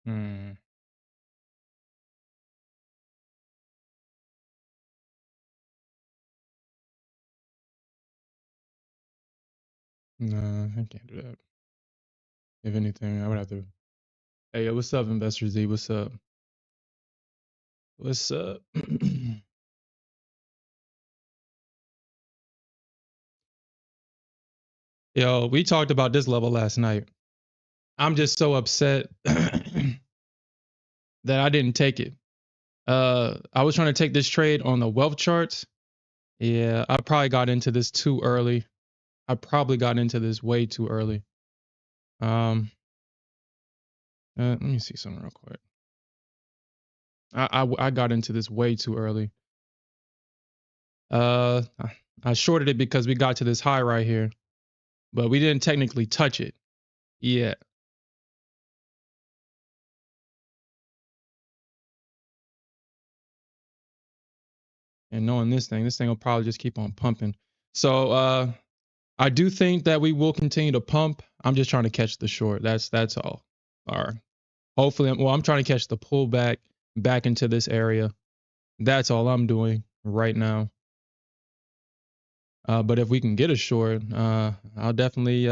Hmm. No, I can't do that. If anything, I would have to. Hey, yo, what's up, Investor Z? What's up? What's up? Yo, we talked about this level last night. I'm just so upset that I didn't take it. I was trying to take this trade on the wealth charts. Yeah, I probably got into this too early. I probably got into this way too early. Um, let me see something real quick. I got into this way too early. Uh, I shorted it because we got to this high right here, but we didn't technically touch it yet. And knowing this thing will probably just keep on pumping. So I do think that we will continue to pump. I'm just trying to catch the short. That's all. Or hopefully, I'm trying to catch the pullback back into this area. That's all I'm doing right now. But if we can get a short, I'll definitely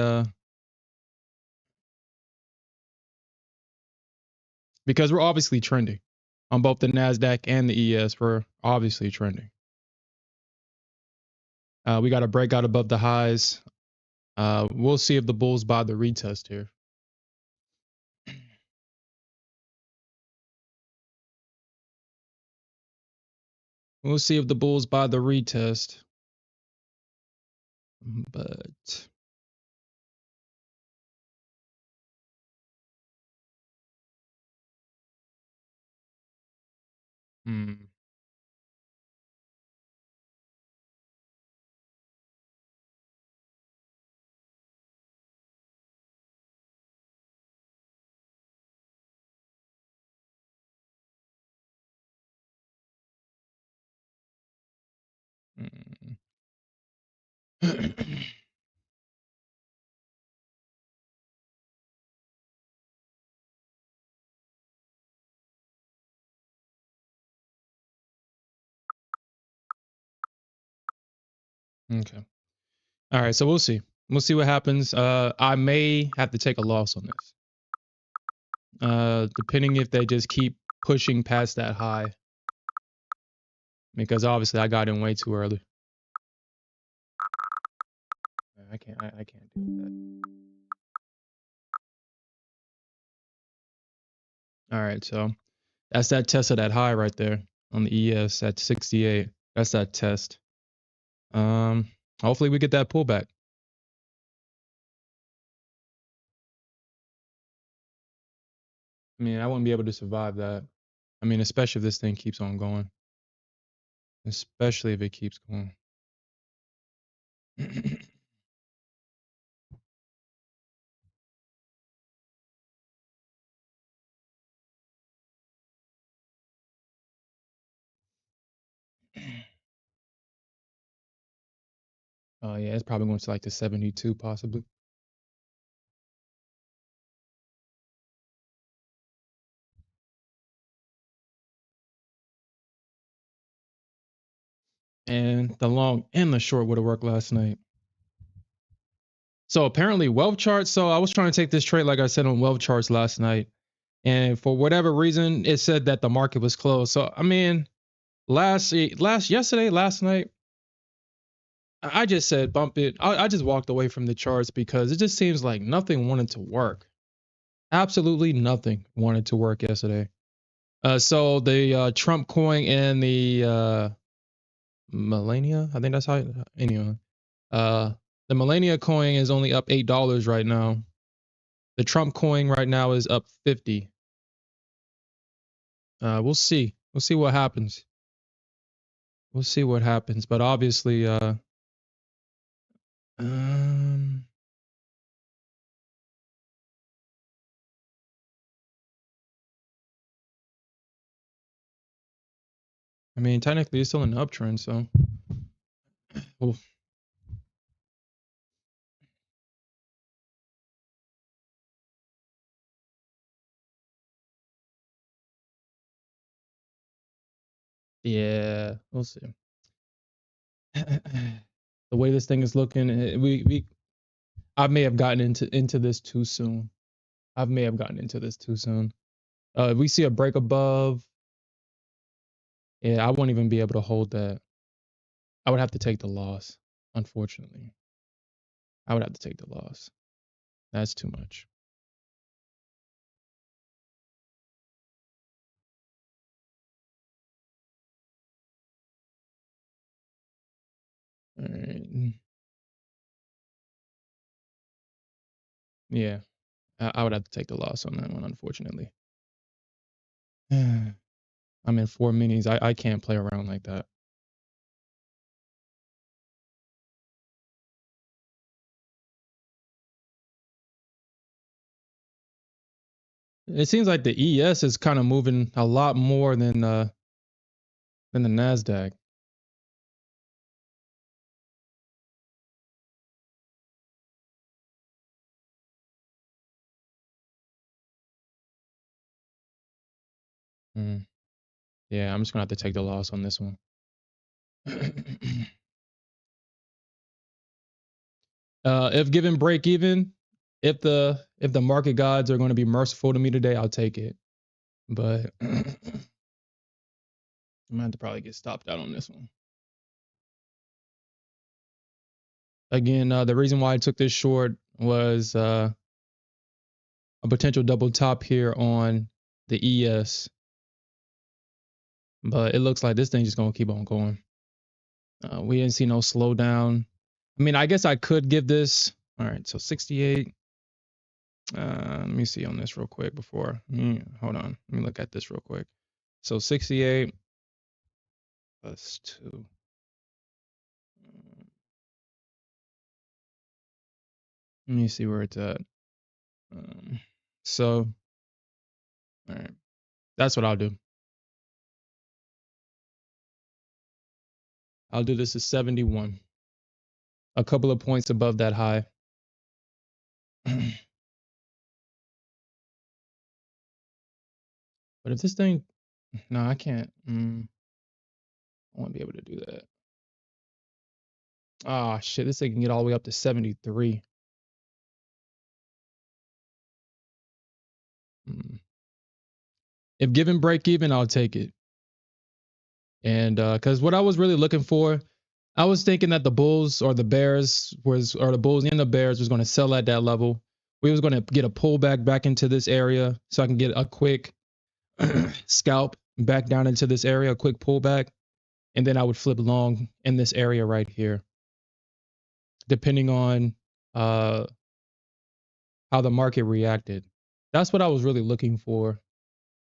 because we're obviously trending on both the Nasdaq and the ES. We're obviously trending. We got to break out above the highs. We'll see if the bulls buy the retest here. We'll see if the bulls buy the retest. But hmm. Okay. All right. So we'll see. We'll see what happens. I may have to take a loss on this. Depending if they just keep pushing past that high, because obviously I got in way too early. I can't deal with that. All right. So that's that test of that high right there on the ES at 68. That's that test. Um, Hopefully we get that pullback. I mean, I wouldn't be able to survive that. I mean, especially if this thing keeps on going. Especially if it keeps going. Oh yeah, it's probably going to like the 72 possibly. And the long and the short would have worked last night. So apparently wealth charts. So I was trying to take this trade, like I said, on wealth charts last night. And for whatever reason, it said that the market was closed. So I mean, last night, I just said bump it. I just walked away from the charts because it just seems like nothing wanted to work. Absolutely nothing wanted to work yesterday. So the Trump coin and the Millennia, I think that's how. Anyway, uh, the Millennia coin is only up $8 right now. The Trump coin right now is up 50. We'll see. We'll see what happens. We'll see what happens. But obviously, um, I mean, technically, it's still an uptrend. So, well, Yeah, we'll see. The way this thing is looking, I may have gotten into this too soon. I may have gotten into this too soon. If we see a break above, yeah, I won't even be able to hold that. I would have to take the loss, unfortunately. I would have to take the loss. That's too much. All right. Yeah, I would have to take the loss on that one, unfortunately. I'm in 4 minis. I can't play around like that. It seems like the ES is kind of moving a lot more than the Nasdaq. Mm. Yeah, I'm just gonna have to take the loss on this one. If given break even, if the market gods are going to be merciful to me today, I'll take it. But I'm gonna have to probably get stopped out on this one. Again, the reason why I took this short was a potential double top here on the ES, but it looks like this thing's just gonna keep on going. We didn't see no slowdown. I mean, I guess I could give this. All right, so 68. Let me see on this real quick before. Hold on. Let me look at this real quick. So 68 plus 2. Let me see where it's at. So, all right. That's what I'll do. I'll do this as 71. A couple of points above that high. But if this thing, no, I can't. I won't be able to do that. Ah, shit, this thing can get all the way up to 73. If given break even, I'll take it. And because what I was really looking for, I was thinking that the Bulls or the Bears or the Bulls and the Bears was going to sell at that level. We was going to get a pullback back into this area so I can get a quick scalp back down into this area, a quick pullback, and then I would flip long in this area right here, depending on how the market reacted. That's what I was really looking for.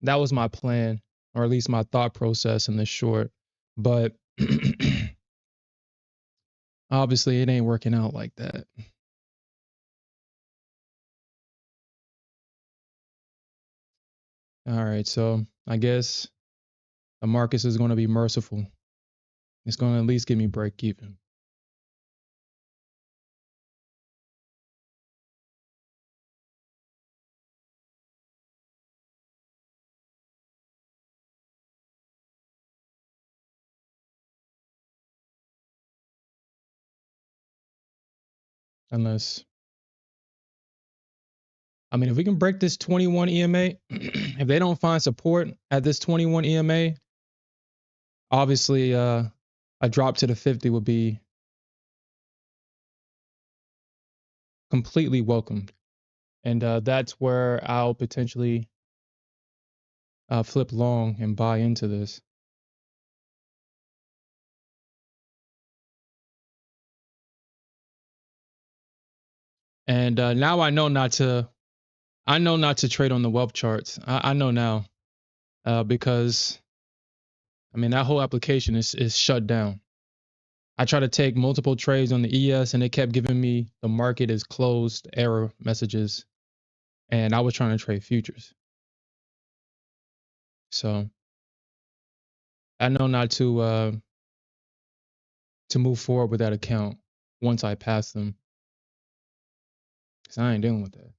That was my plan, or at least my thought process in this short. But obviously, it ain't working out like that. All right, so I guess the Marcus is going to be merciful. It's going to at least give me break even. Unless, I mean, if we can break this 21 EMA, if they don't find support at this 21 EMA, obviously a drop to the 50 would be completely welcomed. And that's where I'll potentially flip long and buy into this. And now I know not to. I know not to trade on the wealth charts. I know now because I mean that whole application is shut down. I tried to take multiple trades on the ES and it kept giving me the market is closed error messages, and I was trying to trade futures. So I know not to move forward with that account once I pass them, because I ain't dealing with that.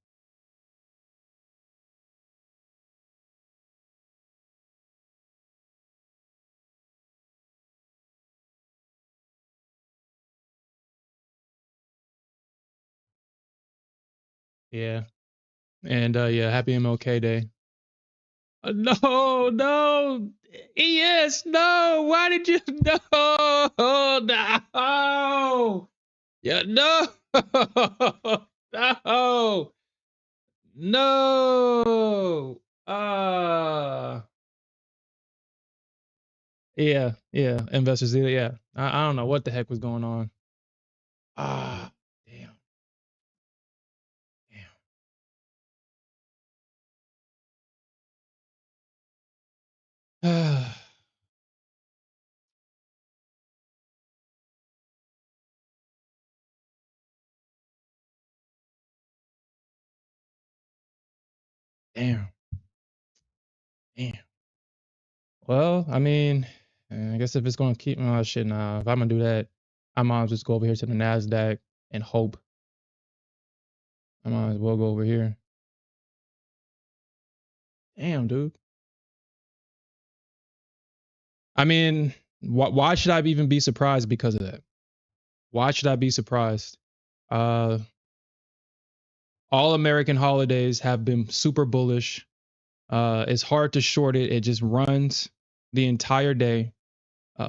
Yeah. And yeah, happy MLK Day. No, no. Yes, no. Why did you no? No. Yeah, no. No. No. Yeah, yeah. Investors, yeah. I don't know what the heck was going on. Ah, damn, damn. Damn, damn. Well, I mean, I guess if it's gonna keep shit, nah. If I'm gonna do that, I might as well just go over here to the Nasdaq and hope. I might as well go over here. Damn, dude. I mean, why should I even be surprised because of that? Why should I be surprised? Uh, all American holidays have been super bullish. It's hard to short it. It just runs the entire day.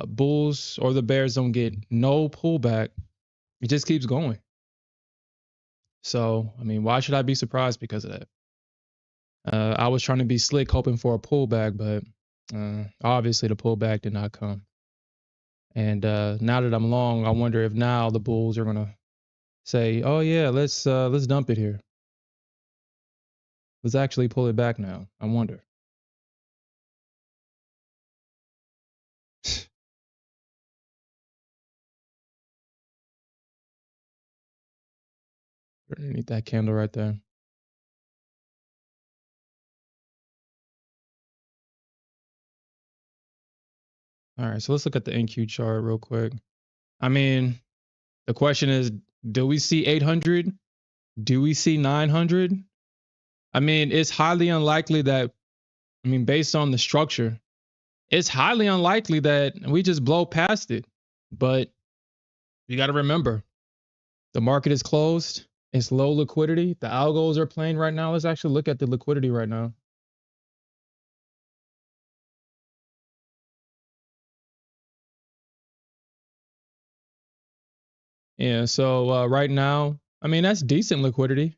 Bulls or the Bears don't get no pullback. It just keeps going. So, I mean, why should I be surprised because of that? I was trying to be slick, hoping for a pullback, but obviously the pullback did not come. And now that I'm long, I wonder if now the Bulls are gonna say, "Oh yeah, let's dump it here. Let's actually pull it back now." I wonder. Underneath that candle right there. All right, so let's look at the NQ chart real quick. I mean, the question is, do we see 800? Do we see 900? I mean, it's highly unlikely that, I mean, based on the structure, it's highly unlikely that we just blow past it. But you got to remember, the market is closed. It's low liquidity. The algos are playing right now. Let's actually look at the liquidity right now. Yeah, so right now, I mean, that's decent liquidity.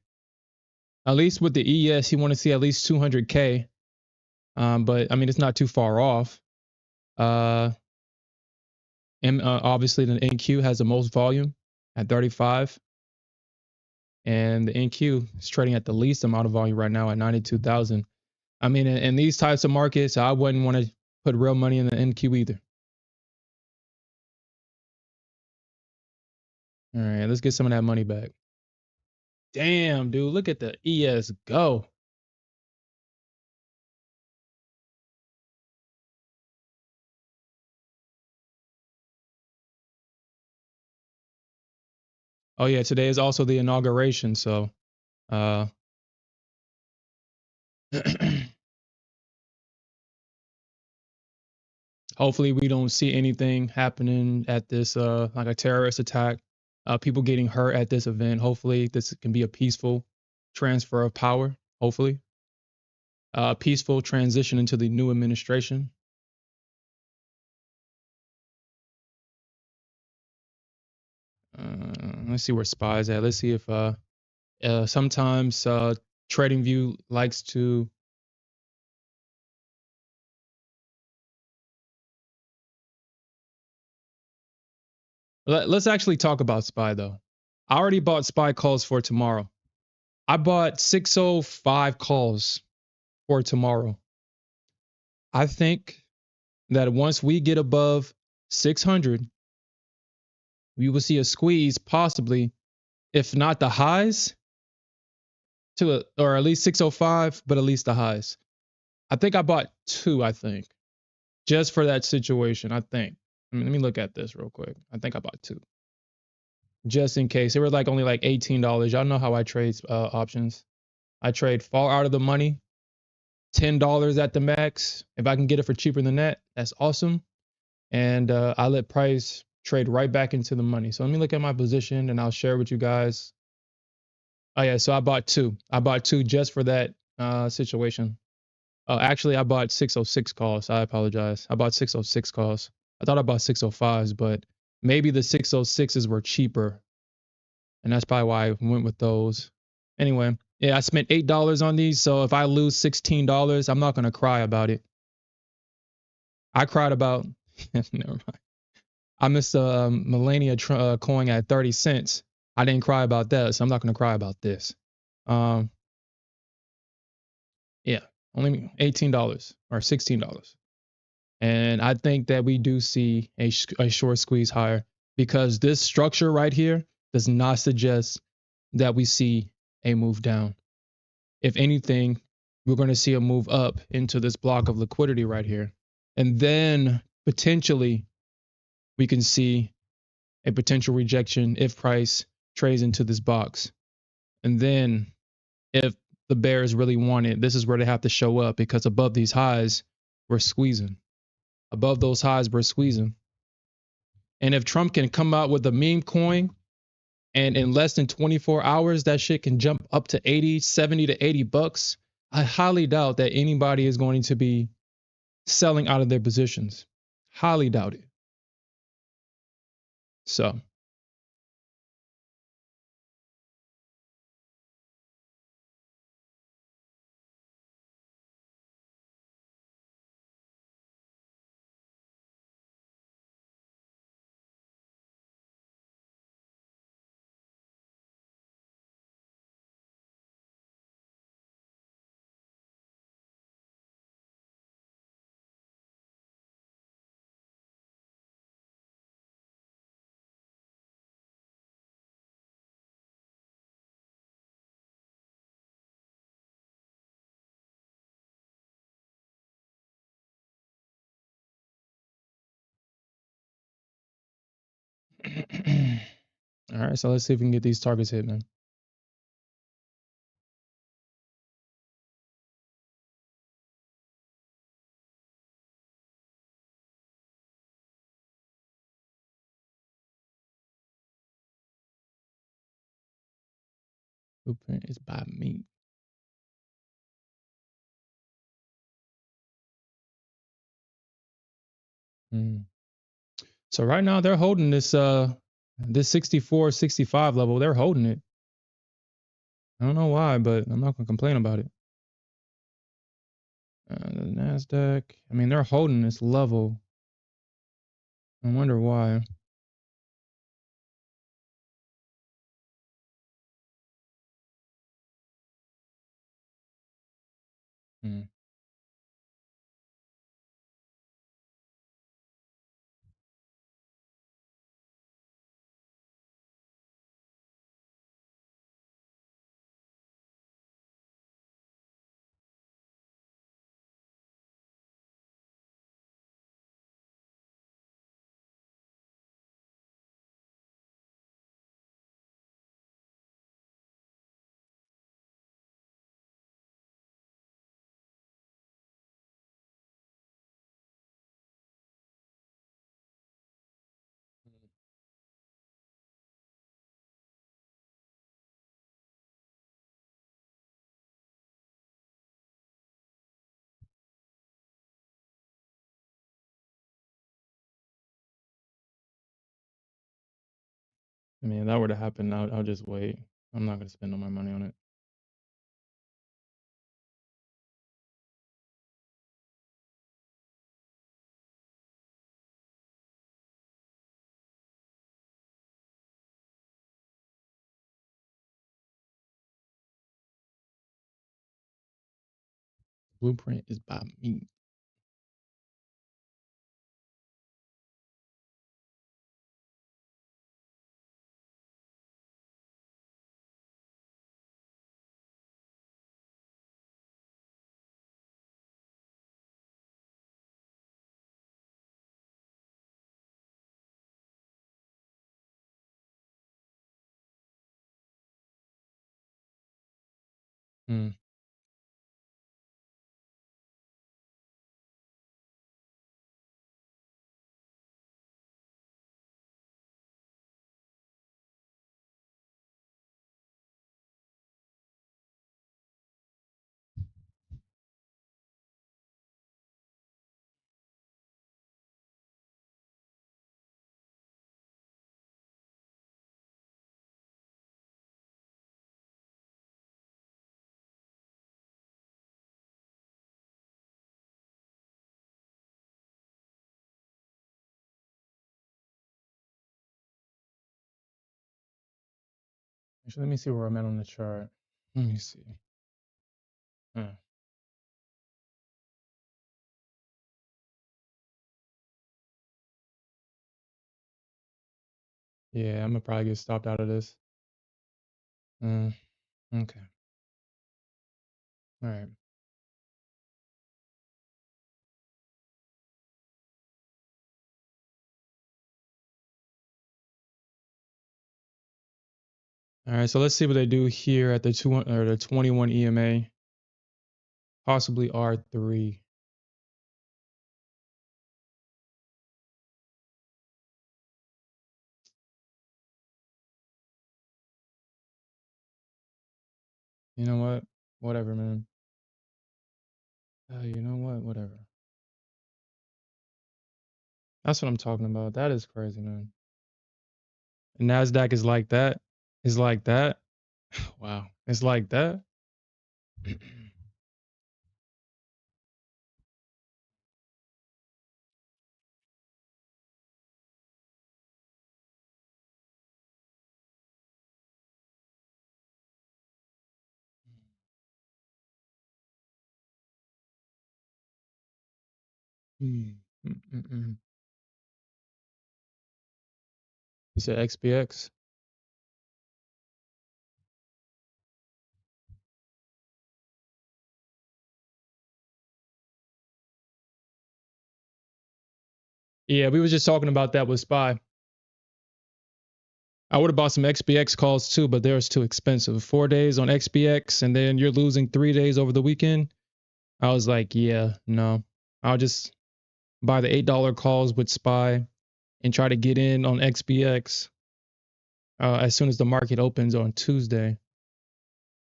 At least with the ES, you want to see at least 200K. But I mean, it's not too far off. Uh, and obviously, the NQ has the most volume at 35. And the NQ is trading at the least amount of volume right now at 92,000. I mean, in these types of markets, I wouldn't want to put real money in the NQ either. All right, let's get some of that money back. Damn, dude, look at the ES go. Oh yeah, today is also the inauguration, so uh hopefully we don't see anything happening at this like a terrorist attack, people getting hurt at this event. Hopefully this can be a peaceful transfer of power, hopefully. Peaceful transition into the new administration. Let's see where SPY is at. Let's see if sometimes TradingView likes to. Let's actually talk about SPY though. I already bought SPY calls for tomorrow. I bought 605 calls for tomorrow. I think that once we get above 600, we will see a squeeze, possibly, if not the highs, or at least 605, but at least the highs. I think I bought two, I think, just for that situation. I think. I mean, let me look at this real quick. I think I bought two, just in case. They were like only like $18. Y'all know how I trade options. I trade far out of the money, $10 at the max. If I can get it for cheaper than that, that's awesome. And I let price trade right back into the money. So let me look at my position and I'll share with you guys Oh yeah, so I bought two. I bought two just for that situation. Actually, I bought 606 calls. I apologize. I bought 606 calls. I thought I bought 605s, but maybe the 606s were cheaper, and that's probably why I went with those. Anyway, yeah, I spent $8 on these, so if I lose $16, I'm not gonna cry about it. I cried about. Never mind. I missed a Millennia coin at 30 cents. I didn't cry about that, so I'm not gonna cry about this. Um, yeah, only $18 or $16. And I think that we do see a short squeeze higher because this structure right here does not suggest that we see a move down. If anything, we're going to see a move up into this block of liquidity right here. And then potentially we can see a potential rejection if price trades into this box. And then if the bears really want it, this is where they have to show up because above these highs, we're squeezing. Above those highs, we're squeezing. And if Trump can come out with a meme coin and in less than 24 hours, that shit can jump up to 80, 70 to 80 bucks, I highly doubt that anybody is going to be selling out of their positions. Highly doubt it. So, all right. So let's see if we can get these targets hit, man. Blueprint is by me. Mm. So right now they're holding this 64, 65 level. They're holding it. I don't know why, but I'm not gonna complain about it. The Nasdaq. I mean, they're holding this level. I wonder why. Hmm. I mean, if that were to happen, I'll just wait. I'm not gonna spend all my money on it. Blueprint is by me. Hmm. Actually, let me see where I'm at on the chart. Let me see. Huh. Yeah, I'm gonna probably get stopped out of this. Okay. All right. All right. So let's see what they do here at the 21 EMA, possibly R3. You know what? Whatever, man. You know what? Whatever. That's what I'm talking about. That is crazy, man. Nasdaq is like that. It's like that. Wow. It's like that. Mm, mm. You said XPX? Yeah, we were just talking about that with SPY. I would have bought some XPX calls too, but they're too expensive. 4 days on XPX, and then you're losing 3 days over the weekend. I was like, yeah, no. I'll just buy the $8 calls with SPY and try to get in on XPX as soon as the market opens on Tuesday,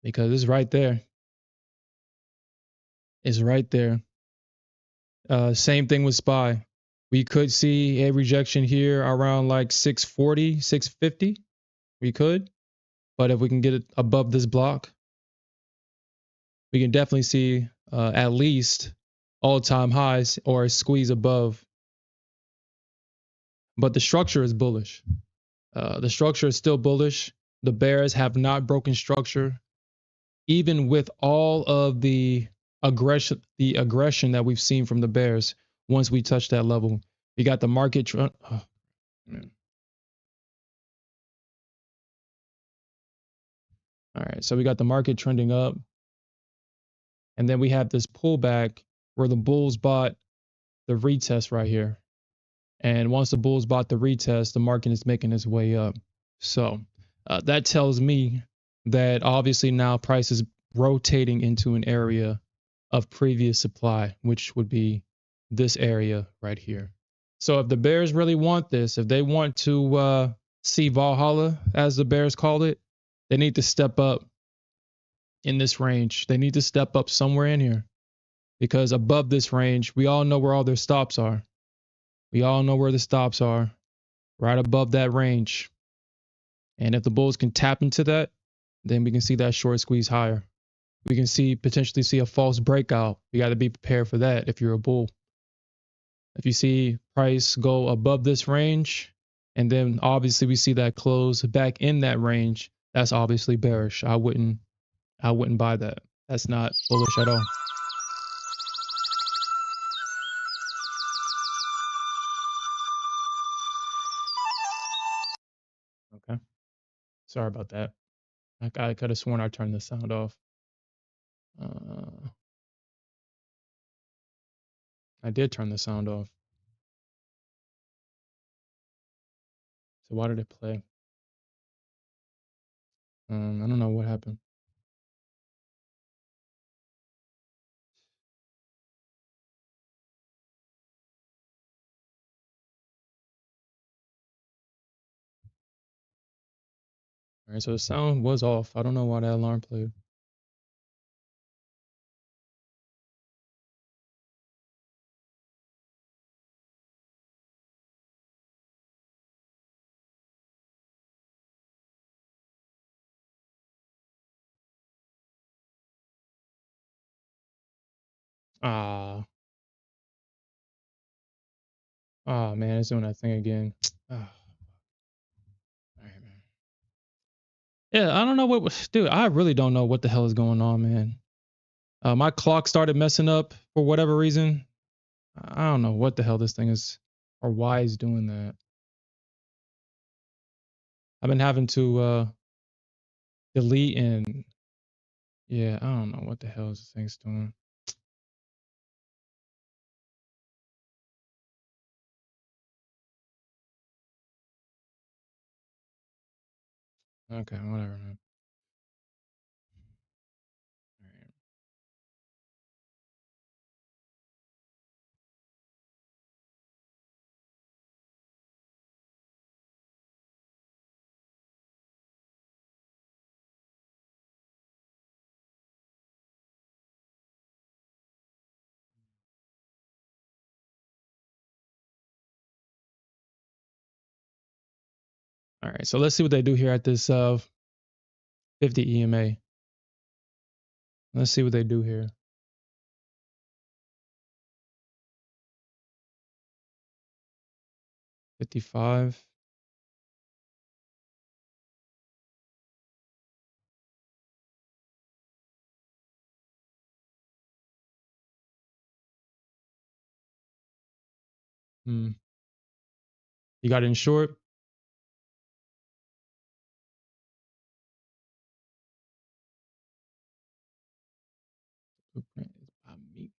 because it's right there. It's right there. Same thing with SPY. We could see a rejection here around like 640, 650. We could. But if we can get it above this block, we can definitely see at least all-time highs or a squeeze above. But the structure is bullish. The structure is still bullish. The bears have not broken structure, even with all of the aggression that we've seen from the bears. Once we touch that level, we got the market. Oh, man. All right, so we got the market trending up, and then we have this pullback where the bulls bought the retest right here. And once the bulls bought the retest, the market is making its way up. So that tells me that obviously now price is rotating into an area of previous supply, which would be this area right here. So if the bears really want this, if they want to see Valhalla, as the bears called it, they need to step up in this range. They need to step up somewhere in here, because above this range, we all know where all their stops are. We all know where the stops are, right above that range. And if the bulls can tap into that, then we can see that short squeeze higher. We can see potentially see a false breakout. You got to be prepared for that if you're a bull. If you see price go above this range, and then obviously we see that close back in that range, that's obviously bearish. I wouldn't buy that. That's not bullish at all. Okay. Sorry about that. I could have sworn I turned the sound off. I did turn the sound off. So why did it play? I don't know what happened. All right, so the sound was off. I don't know why that alarm played. Ah, oh man, it's doing that thing again. Ah, all right, man. Yeah, I don't know dude. I really don't know what the hell is going on, man. My clock started messing up for whatever reason. I don't know what the hell this thing is or why it's doing that. I've been having to delete and yeah, I don't know what the hell this thing's doing. Okay, whatever, man. All right, so let's see what they do here at this 50 EMA. Let's see what they do here. 55. Hmm. You got it in short. Blueprint is by me.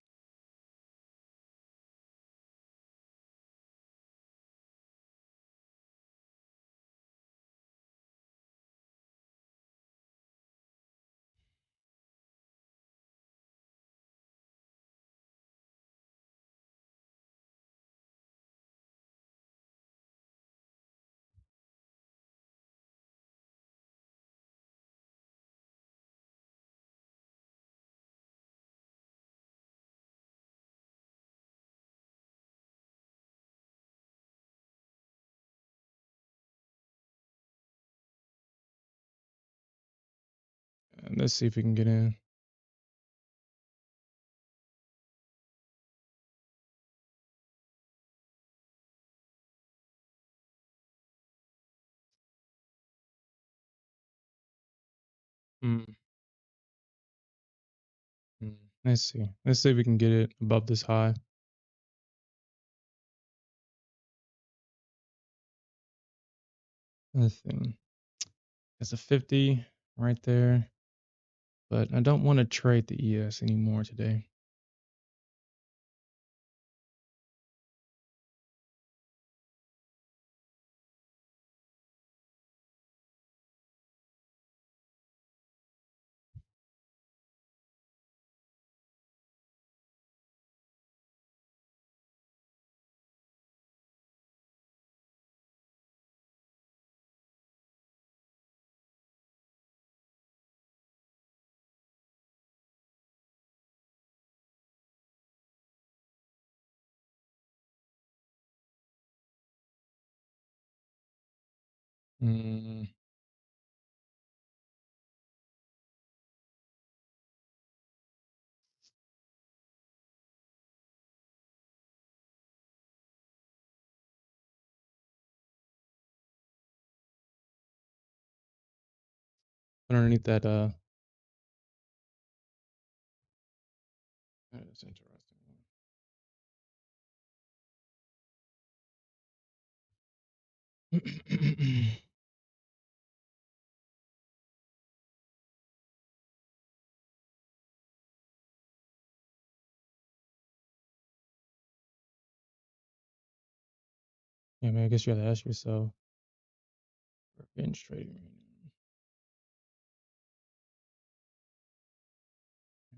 And let's see if we can get in. Hmm. Hmm. Let's see. Let's see if we can get it above this high. Let's see. It's a 50 right there. But I don't want to trade the ES anymore today. Mm, underneath that, that is interesting. Yeah, man, I guess you gotta ask yourself, revenge trading right now.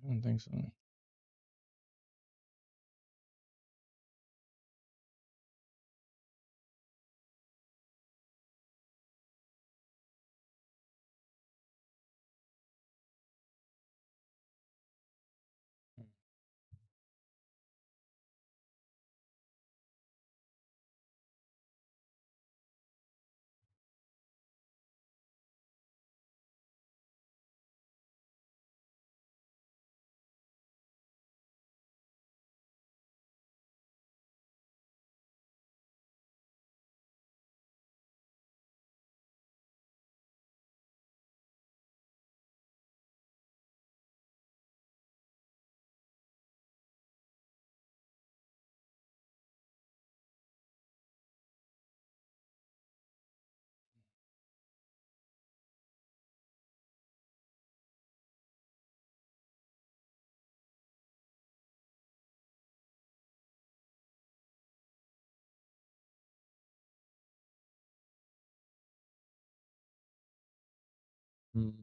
I don't think so. Mm.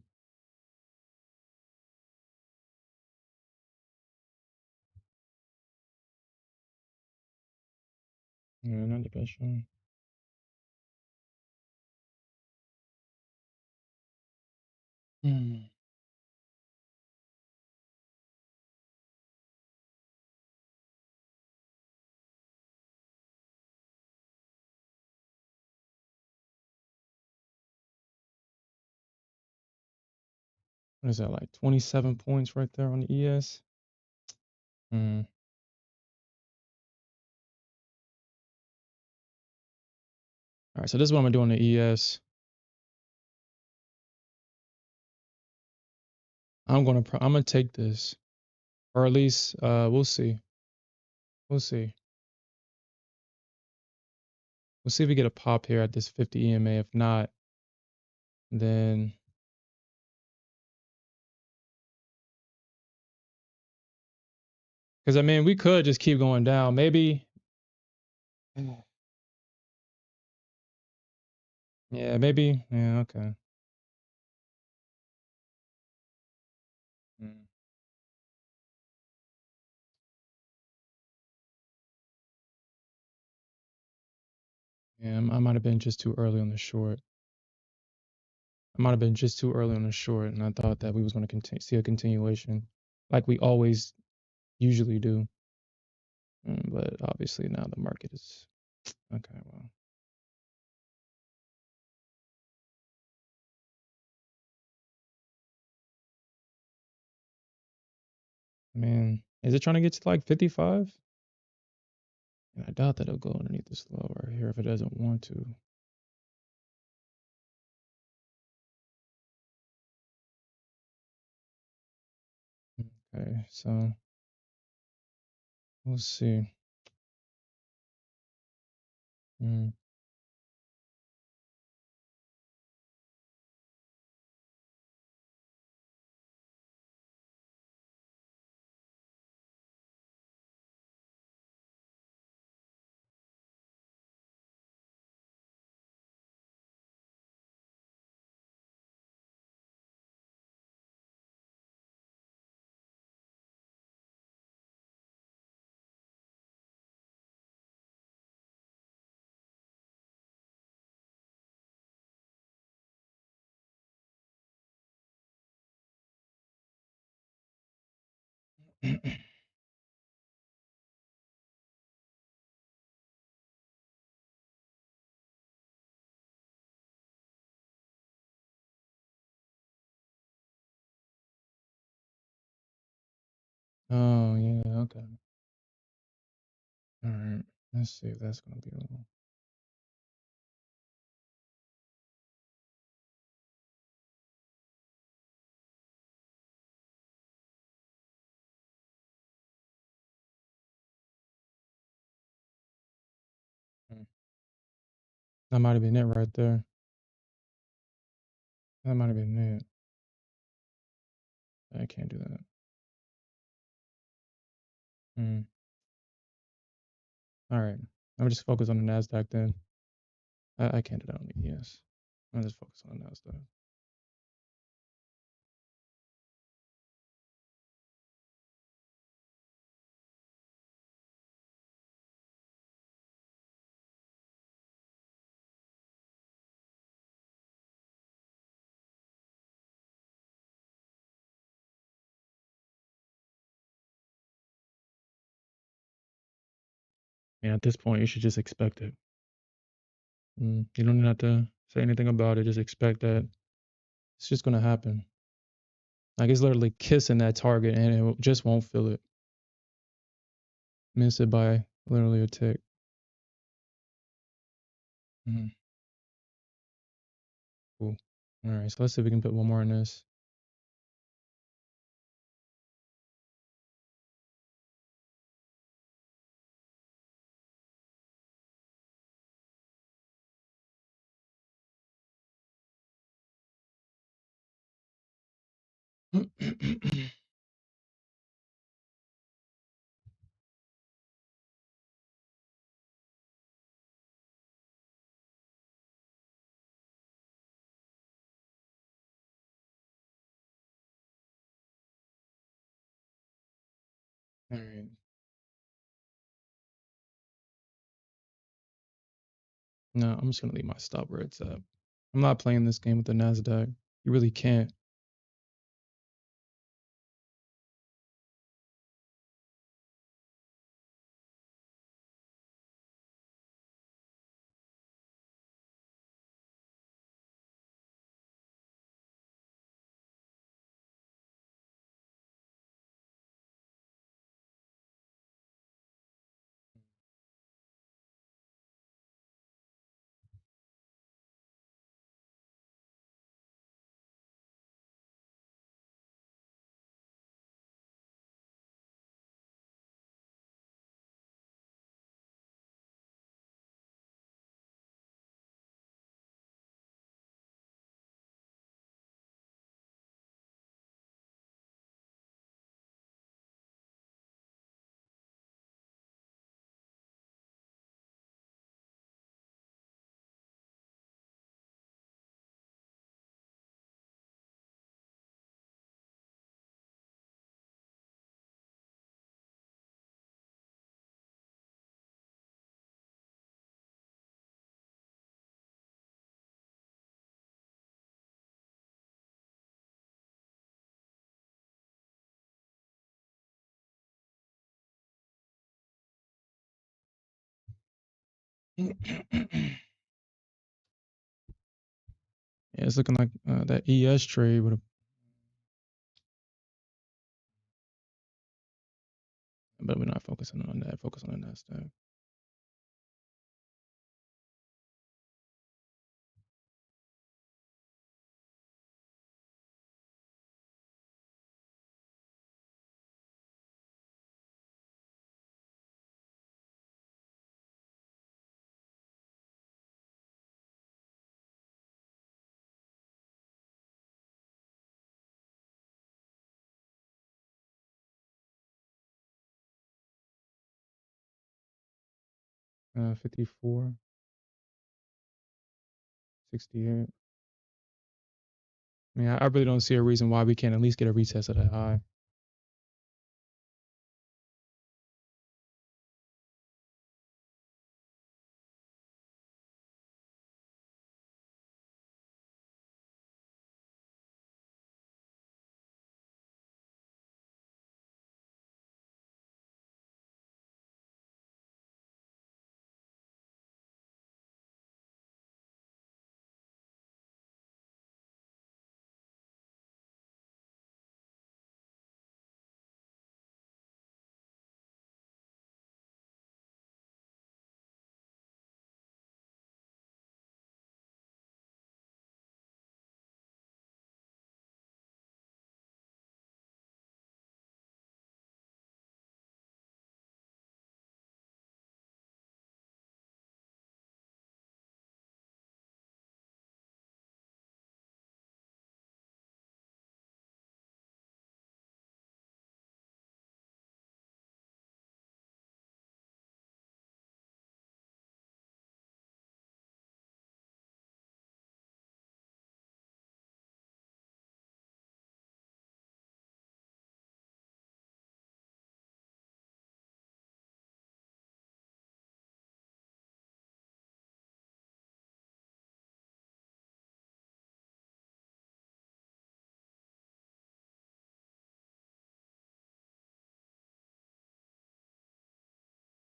Yeah, not the best one. Mm. What is that, like 27 points right there on the ES? Mm. All right, so this is what I'm gonna do on the ES. I'm gonna take this, or at least we'll see. We'll see. We'll see if we get a pop here at this 50 EMA. If not, then because I mean we could just keep going down. Maybe. Yeah, maybe. Yeah, okay. Mm. Yeah, I might have been just too early on the short. I might have been just too early on the short, and I thought that we was going to see a continuation, like we always usually do. But obviously now the market is okay. Well, man, is it trying to get to like 55? And I doubt that it'll go underneath this low right here if it doesn't want to. Okay, so we'll see. Mm. Oh yeah, okay. All right. Let's see if that's gonna be a little. Mm. That might have been it right there. That might have been it. I can't do that. Mm. All right. I'm just focus on the Nasdaq then. I can't do that on the ES. I'll just focus on the Nasdaq. And at this point, you should just expect it. You don't even have to say anything about it. Just expect that it's just gonna happen. Like it's literally kissing that target, and just won't feel it. Miss it by literally a tick. Mhm. Cool. All right. So let's see if we can put one more in this. All right. No, I'm just gonna leave my stop where it's at. I'm not playing this game with the Nasdaq. You really can't. 'Cause yeah, it's looking like that ES trade would have, but we're not focusing on that. Focus on the Nasdaq. Uh, 54, 68. I mean, I really don't see a reason why we can't at least get a retest of that high.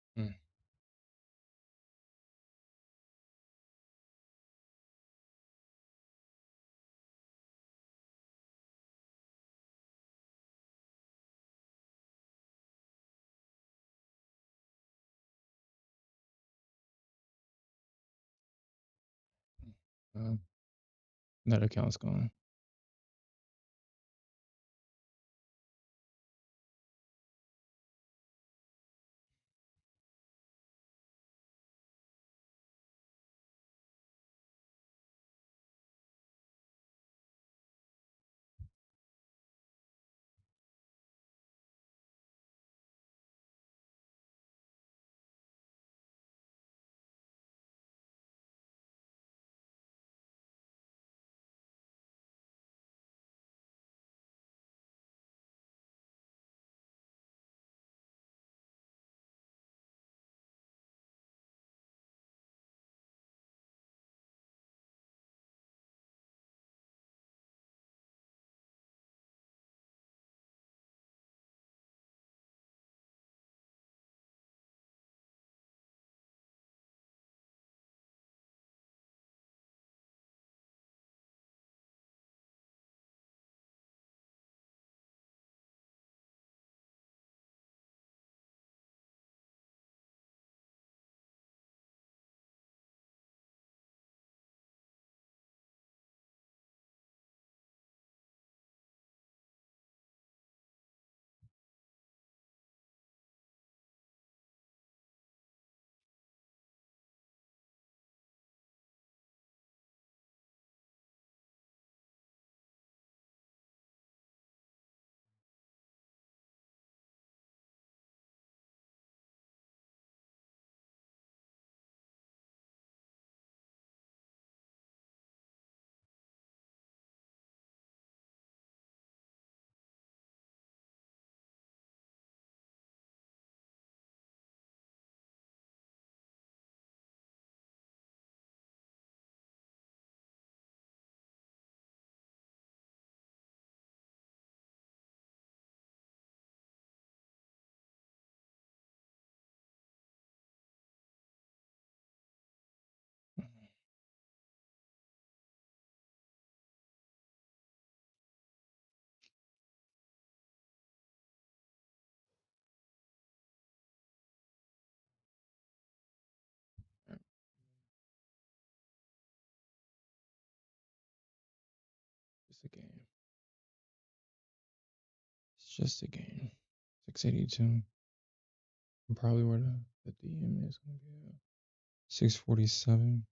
Mm. That account's gone. just a game. It's just a game. 682. Probably where the DM is gonna be at. 647.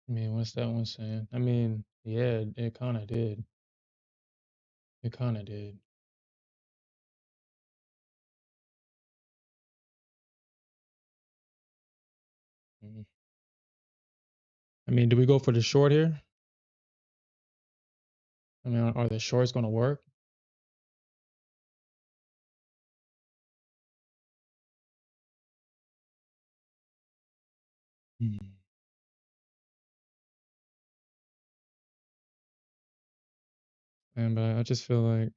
I mean, what's that one saying? I mean, yeah, it kind of did. It kind of did. Mhm. I mean, do we go for the short here? I mean, are the shorts going to work? Hmm. And but I just feel like,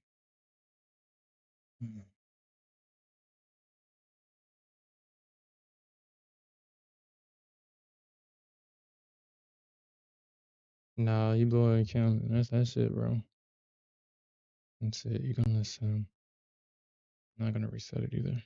nah, you blow it, count. That's it, bro. That's it. You're gonna listen. Not gonna reset it either.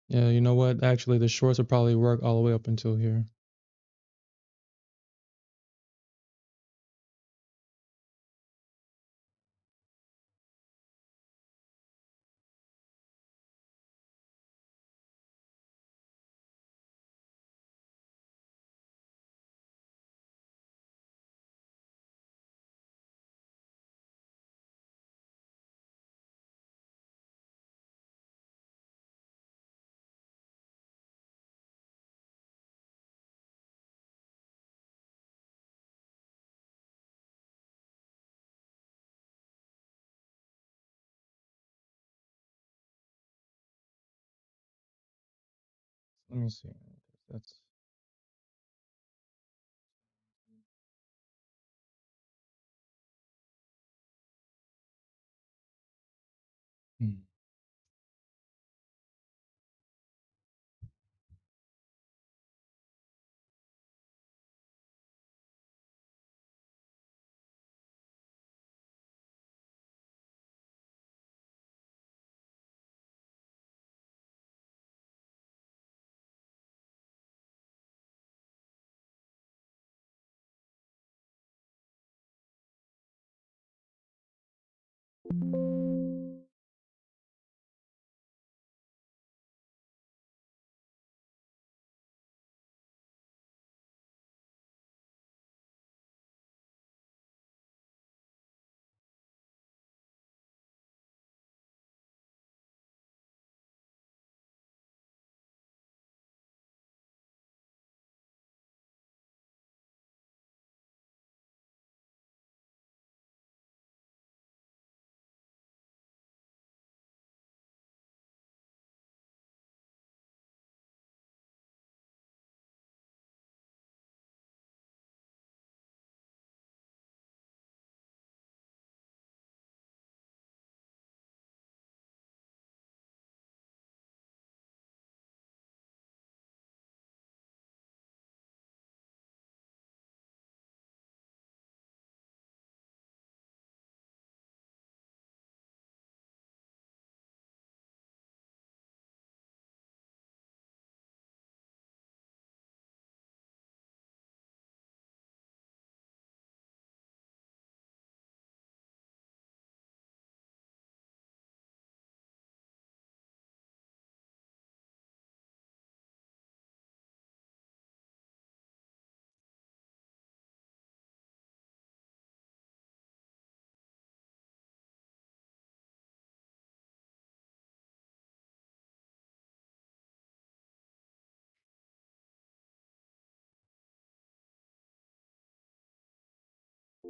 Yeah, you know what? Actually, the shorts will probably work all the way up until here. Let me see. That's hmm.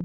I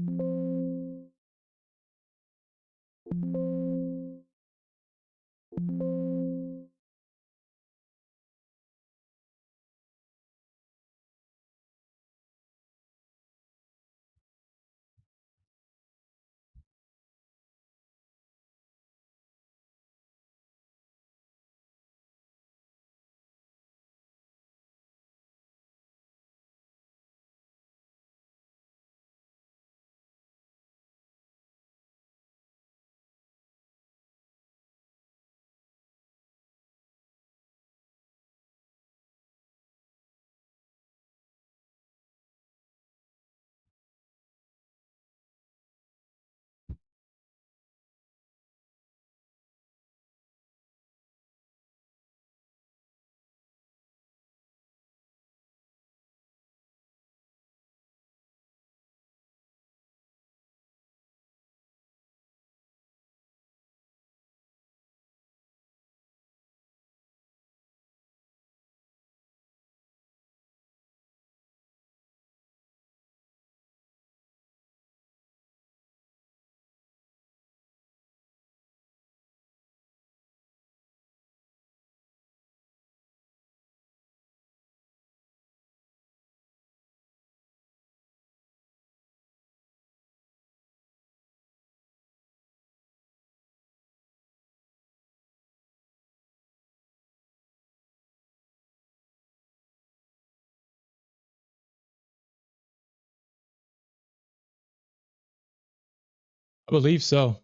believe so.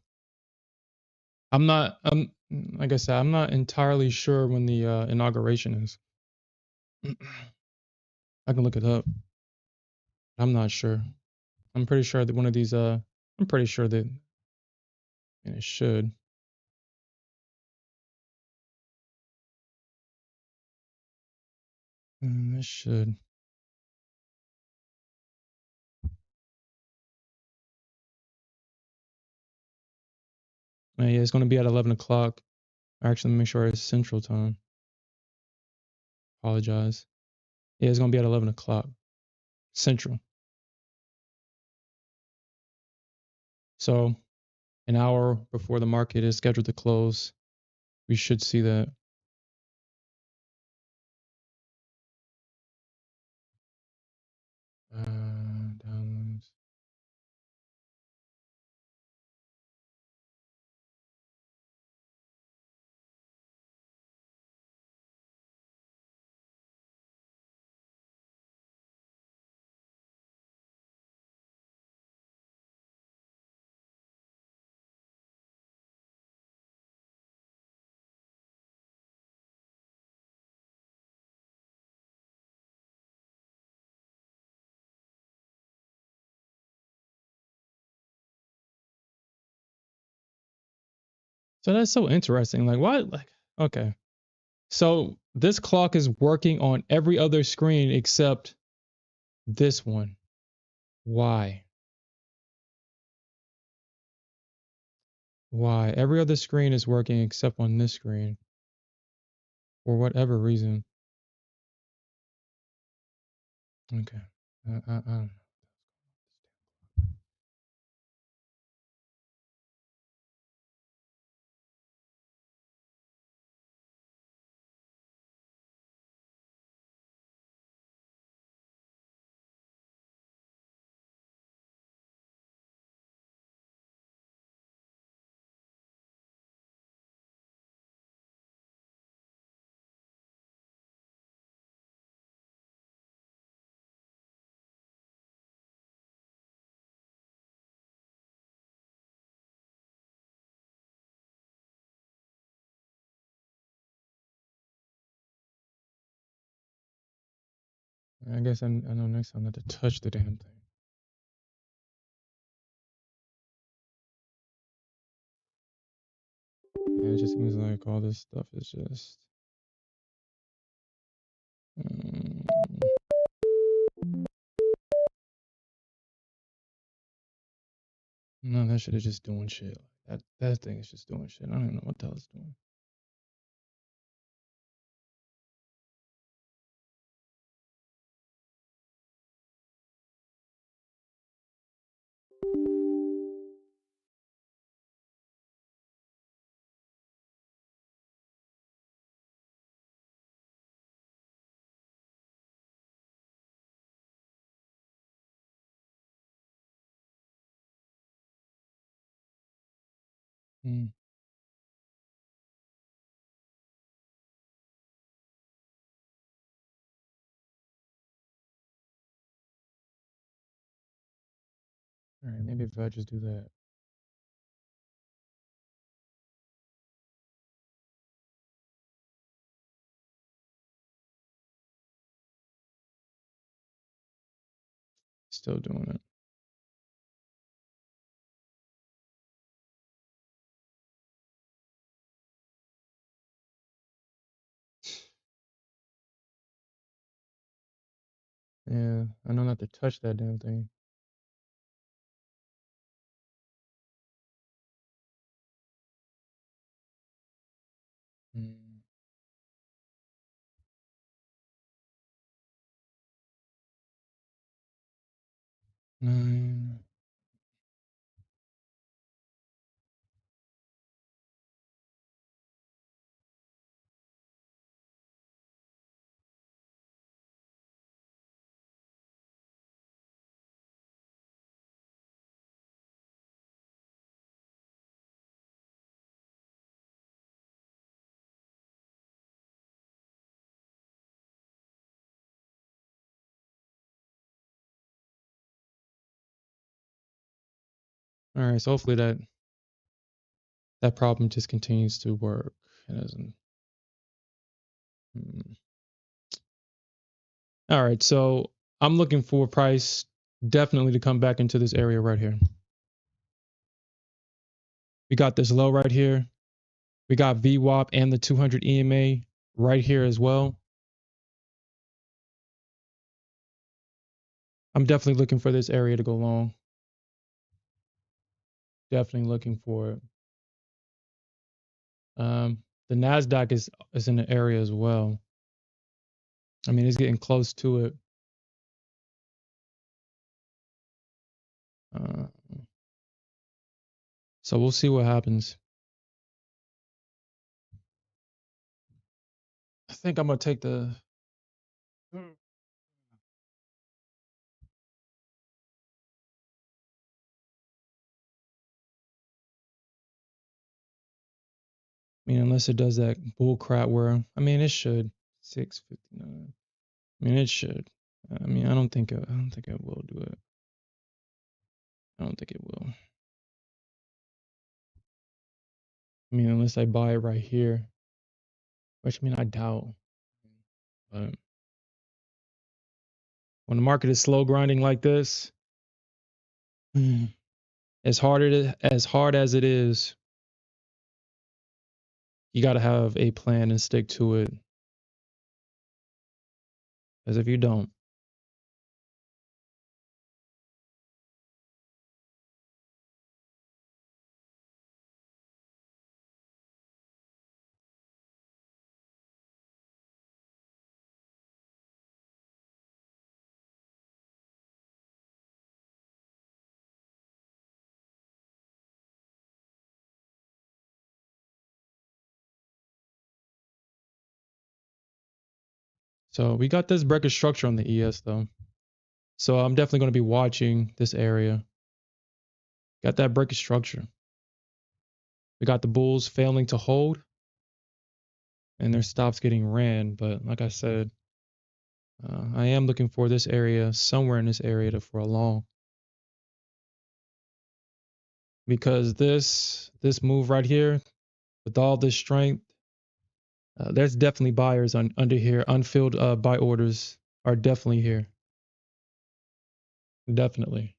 I'm not. Like I said, I'm not entirely sure when the inauguration is. I can look it up. I'm not sure. I'm pretty sure that one of these. I'm pretty sure that it should. It should. Yeah, it's going to be at 11 o'clock. Actually, let me make sure it's Central Time. Apologize. Yeah, it's going to be at 11 o'clock Central. So, an hour before the market is scheduled to close, we should see that. Downloads. So that's so interesting. Like, why? Like, okay. So this clock is working on every other screen except this one. Why? Why? Every other screen is working except on this screen for whatever reason. Okay. I don't know. I guess I know next time not to touch the damn thing. Yeah, it just seems like all this stuff is just. Um, no, that shit is just doing shit. That thing is just doing shit. I don't even know what the hell it's doing. Mm. All right, maybe if I just do that. Still doing it. Yeah, I know not to touch that damn thing. Mm. 9. All right, so hopefully that problem just continues to work. It doesn't. Mm. All right, so I'm looking for price definitely to come back into this area right here. We got this low right here. We got VWAP and the 200 EMA right here as well. I'm definitely looking for this area to go long. Definitely looking for it. The Nasdaq is in the area as well. I mean, it's getting close to it. Uh, so we'll see what happens. I think I'm gonna take the. I mean, unless it does that bull crap where I mean, it should 659. I mean, it should. I mean, I don't think it will do it. I don't think it will. I mean, unless I buy it right here, which I mean, I doubt. But when the market is slow grinding like this, as hard as it is, you got to have a plan and stick to it. Because if you don't, so we got this breaker structure on the ES though. So I'm definitely going to be watching this area. Got that breaker structure. We got the bulls failing to hold and their stops getting ran. But like I said, I am looking for this area, somewhere in this area for a long. Because this move right here, with all this strength, there's definitely buyers under here. Unfilled buy orders are definitely here. Definitely.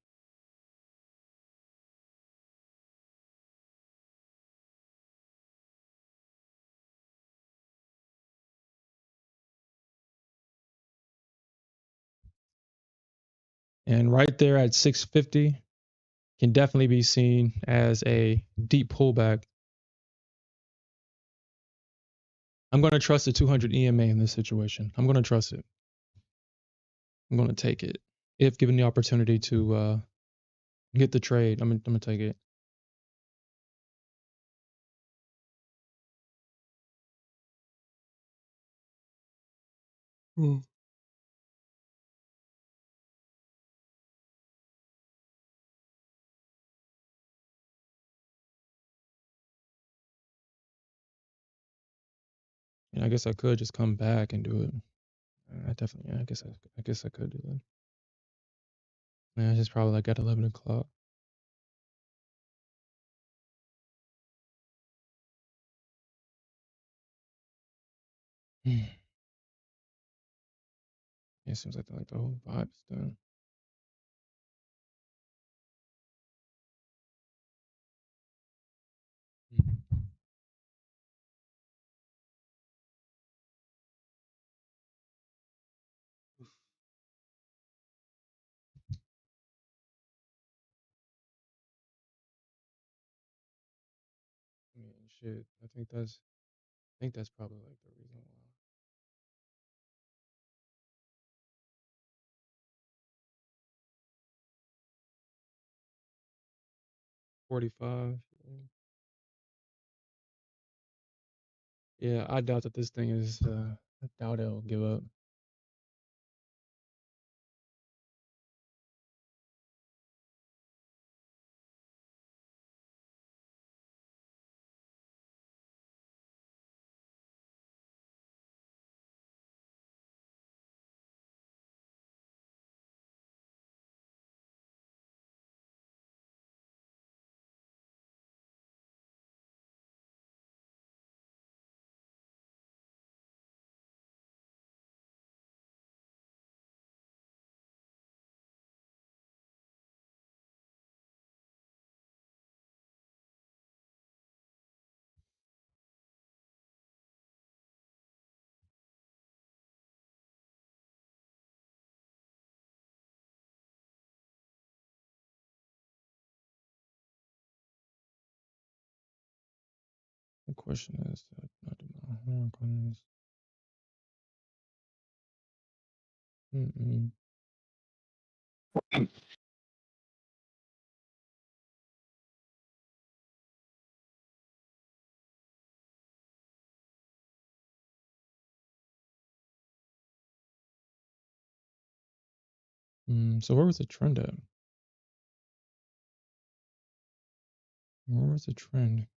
And right there at 650 can definitely be seen as a deep pullback. I'm going to trust the 200 EMA in this situation. I'm going to trust it. I'm going to take it if given the opportunity to Get the trade. I'm gonna take it. Mm. And I guess I could just come back and do it. I definitely. Yeah, I guess I could do that. Yeah, it's just probably like at 11 o'clock. Yeah, it seems like the whole vibe's done. I mean, shit. I think that's probably like the reason why. 45. Yeah, I doubt that this thing is. I doubt it'll give up. The question is, I do my homework on this. So where was the trend at? Where was the trend?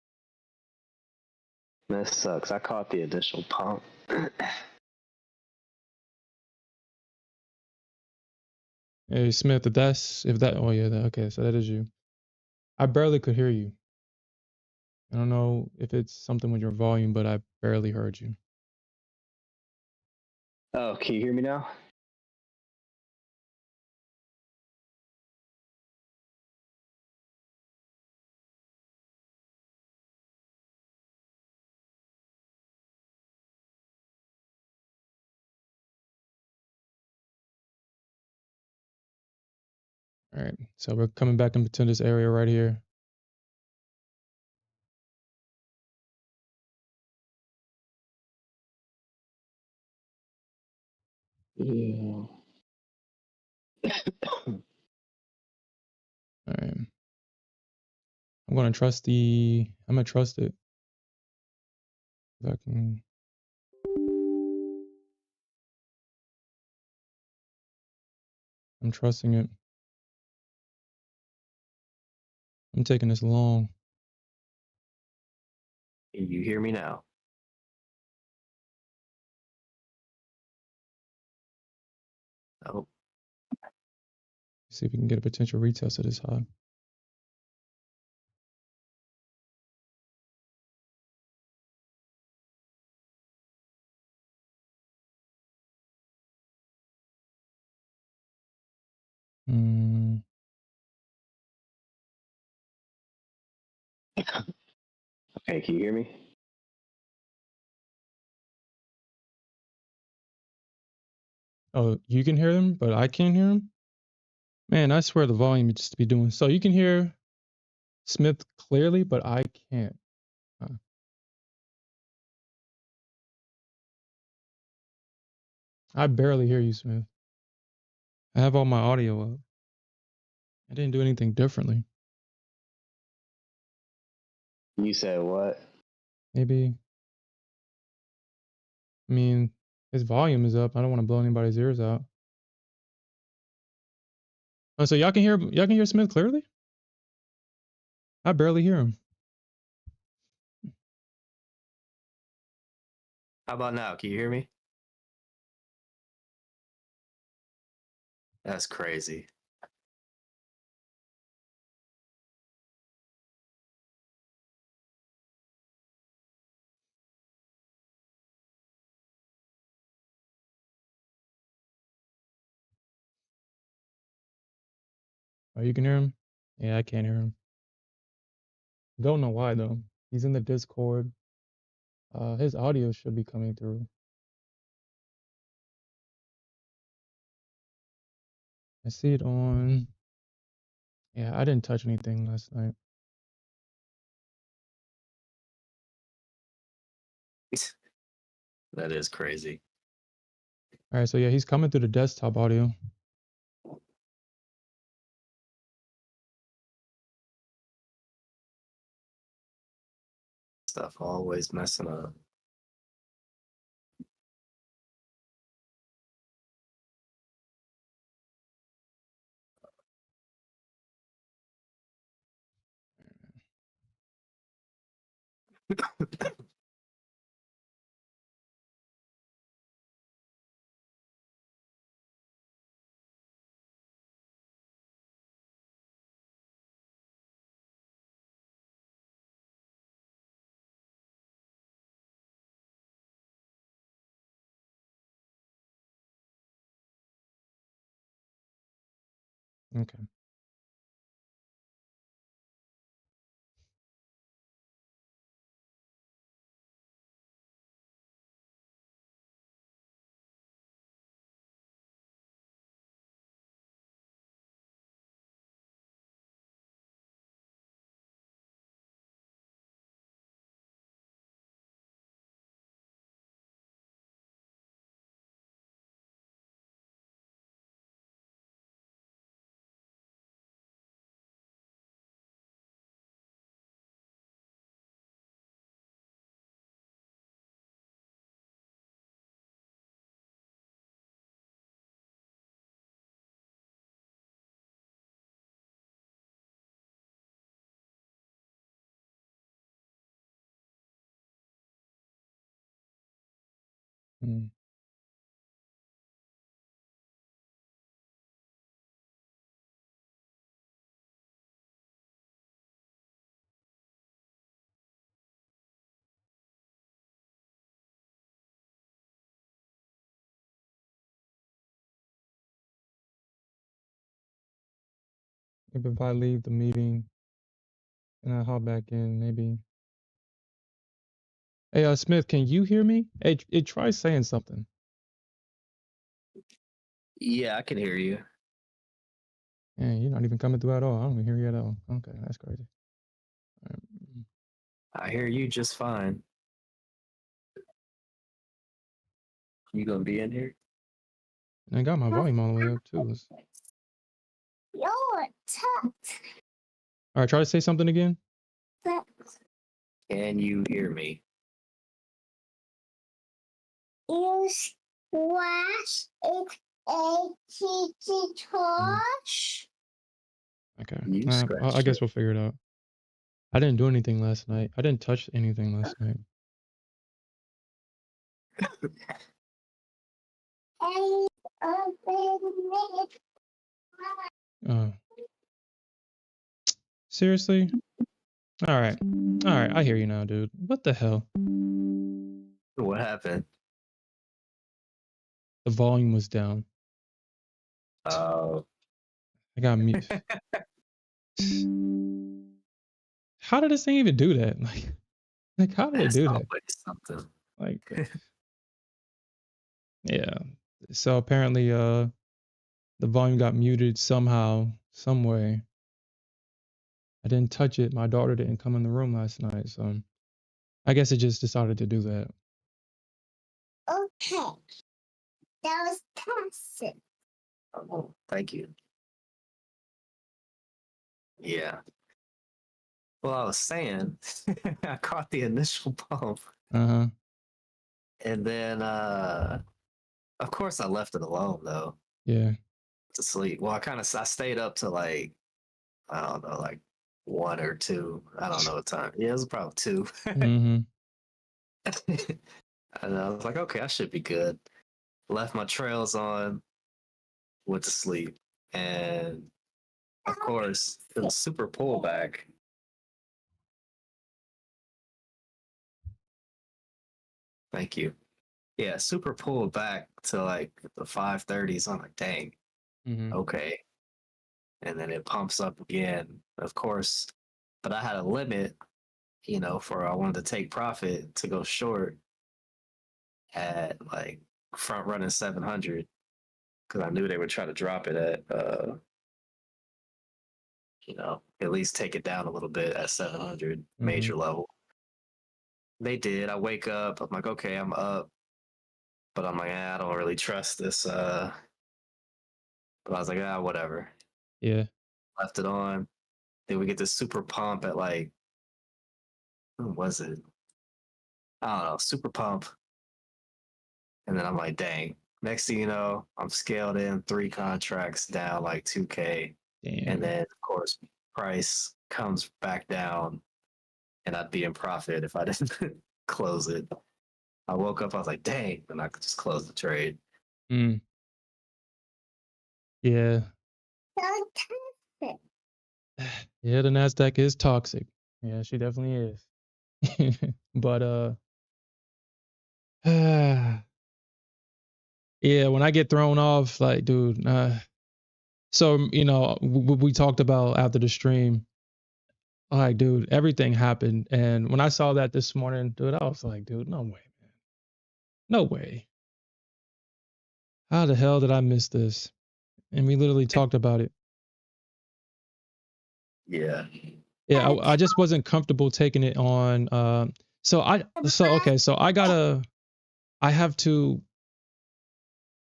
This sucks. I caught the initial pump. Hey Smith, if that oh yeah, okay, so that is you. I barely could hear you. I don't know if it's something with your volume, but I barely heard you. Oh, can you hear me now? All right, so we're coming back into this area right here. Yeah. All right, I'm gonna trust it. If I can. I'm trusting it. I'm taking this long. Can you hear me now? Oh. See if we can get a potential retest of this high. Okay, can you hear me? Oh, you can hear them, but I can't hear them? Man, I swear the volume used to be doing. So you can hear Smith clearly, but I can't. I barely hear you, Smith. I have all my audio up. I didn't do anything differently. You said what? Maybe, I mean, his volume is up. I don't want to blow anybody's ears out. Oh, so y'all can hear Smith clearly? I barely hear him. How about now? Can you hear me? That's crazy. Oh, you can hear him? Yeah, I can't hear him. Don't know why though. He's in the Discord. His audio should be coming through. I see it on. Yeah, I didn't touch anything last night. That is crazy. All right, so yeah, he's coming through the desktop audio. Stuff always messing up. Okay. Hmm. Maybe if I leave the meeting and I hop back in, maybe. Hey, Smith, can you hear me? Hey, try saying something. Yeah, I can hear you. Yeah, you're not even coming through at all. I don't even hear you at all. Okay, that's crazy. All right. I hear you just fine. You gonna be in here? And I got my volume all the way up too. All right, try to say something again. Can you hear me? You squash it a kitty torch. Okay. You I scratched guess it. we'll figure it out. I didn't do anything last night. I didn't touch anything last night. And open it. Uh, seriously? All right. All right. I hear you now, dude. What the hell? What happened? The volume was down. Oh, I got mute. How did this thing even do that? Like how did it that's do that? always something. Like, yeah. So apparently, the volume got muted somehow, some way. I didn't touch it. My daughter didn't come in the room last night, so I guess it just decided to do that. Okay. That was tested. Oh, thank you. Yeah. Well, I was saying, I caught the initial pump, Uh-huh. and then, of course, I left it alone though Yeah. to sleep. Well, I stayed up to like I don't know, like 1 or 2. I don't know what time. Yeah, it was probably 2. Mm-hmm. And I was like, okay, I should be good. Left my trails on, went to sleep, and of course, it was super pullback. Thank you. Yeah, super pulled back to like the 530s. I'm like, dang, Mm-hmm. okay. And then it pumps up again, of course. But I had a limit, for I wanted to take profit to go short at like front running 700 because I knew they would try to drop it at, at least take it down a little bit at 700 Mm-hmm. major level. They did. I wake up. I'm like, okay, I'm up, but I'm like, I don't really trust this. But I was like, whatever. Yeah. Left it on. Then we get this super pump at like, who was it? I don't know, super pump. And then I'm like, dang. Next thing you know, I'm scaled in 3 contracts down like 2K. And Damn. then, of course, price comes back down and I'd be in profit if I didn't close it. I woke up, I was like, dang, and I could just close the trade. Mm. Yeah. Fantastic. Yeah, the Nasdaq is toxic. Yeah, she definitely is. But yeah, when I get thrown off, like, dude, so we talked about after the stream, like, dude, everything happened, and when I saw that this morning, dude, I was like, dude, no way, man, no way. How the hell did I miss this? And we literally talked about it. Yeah. Yeah, I just wasn't comfortable taking it on. Okay, so I have to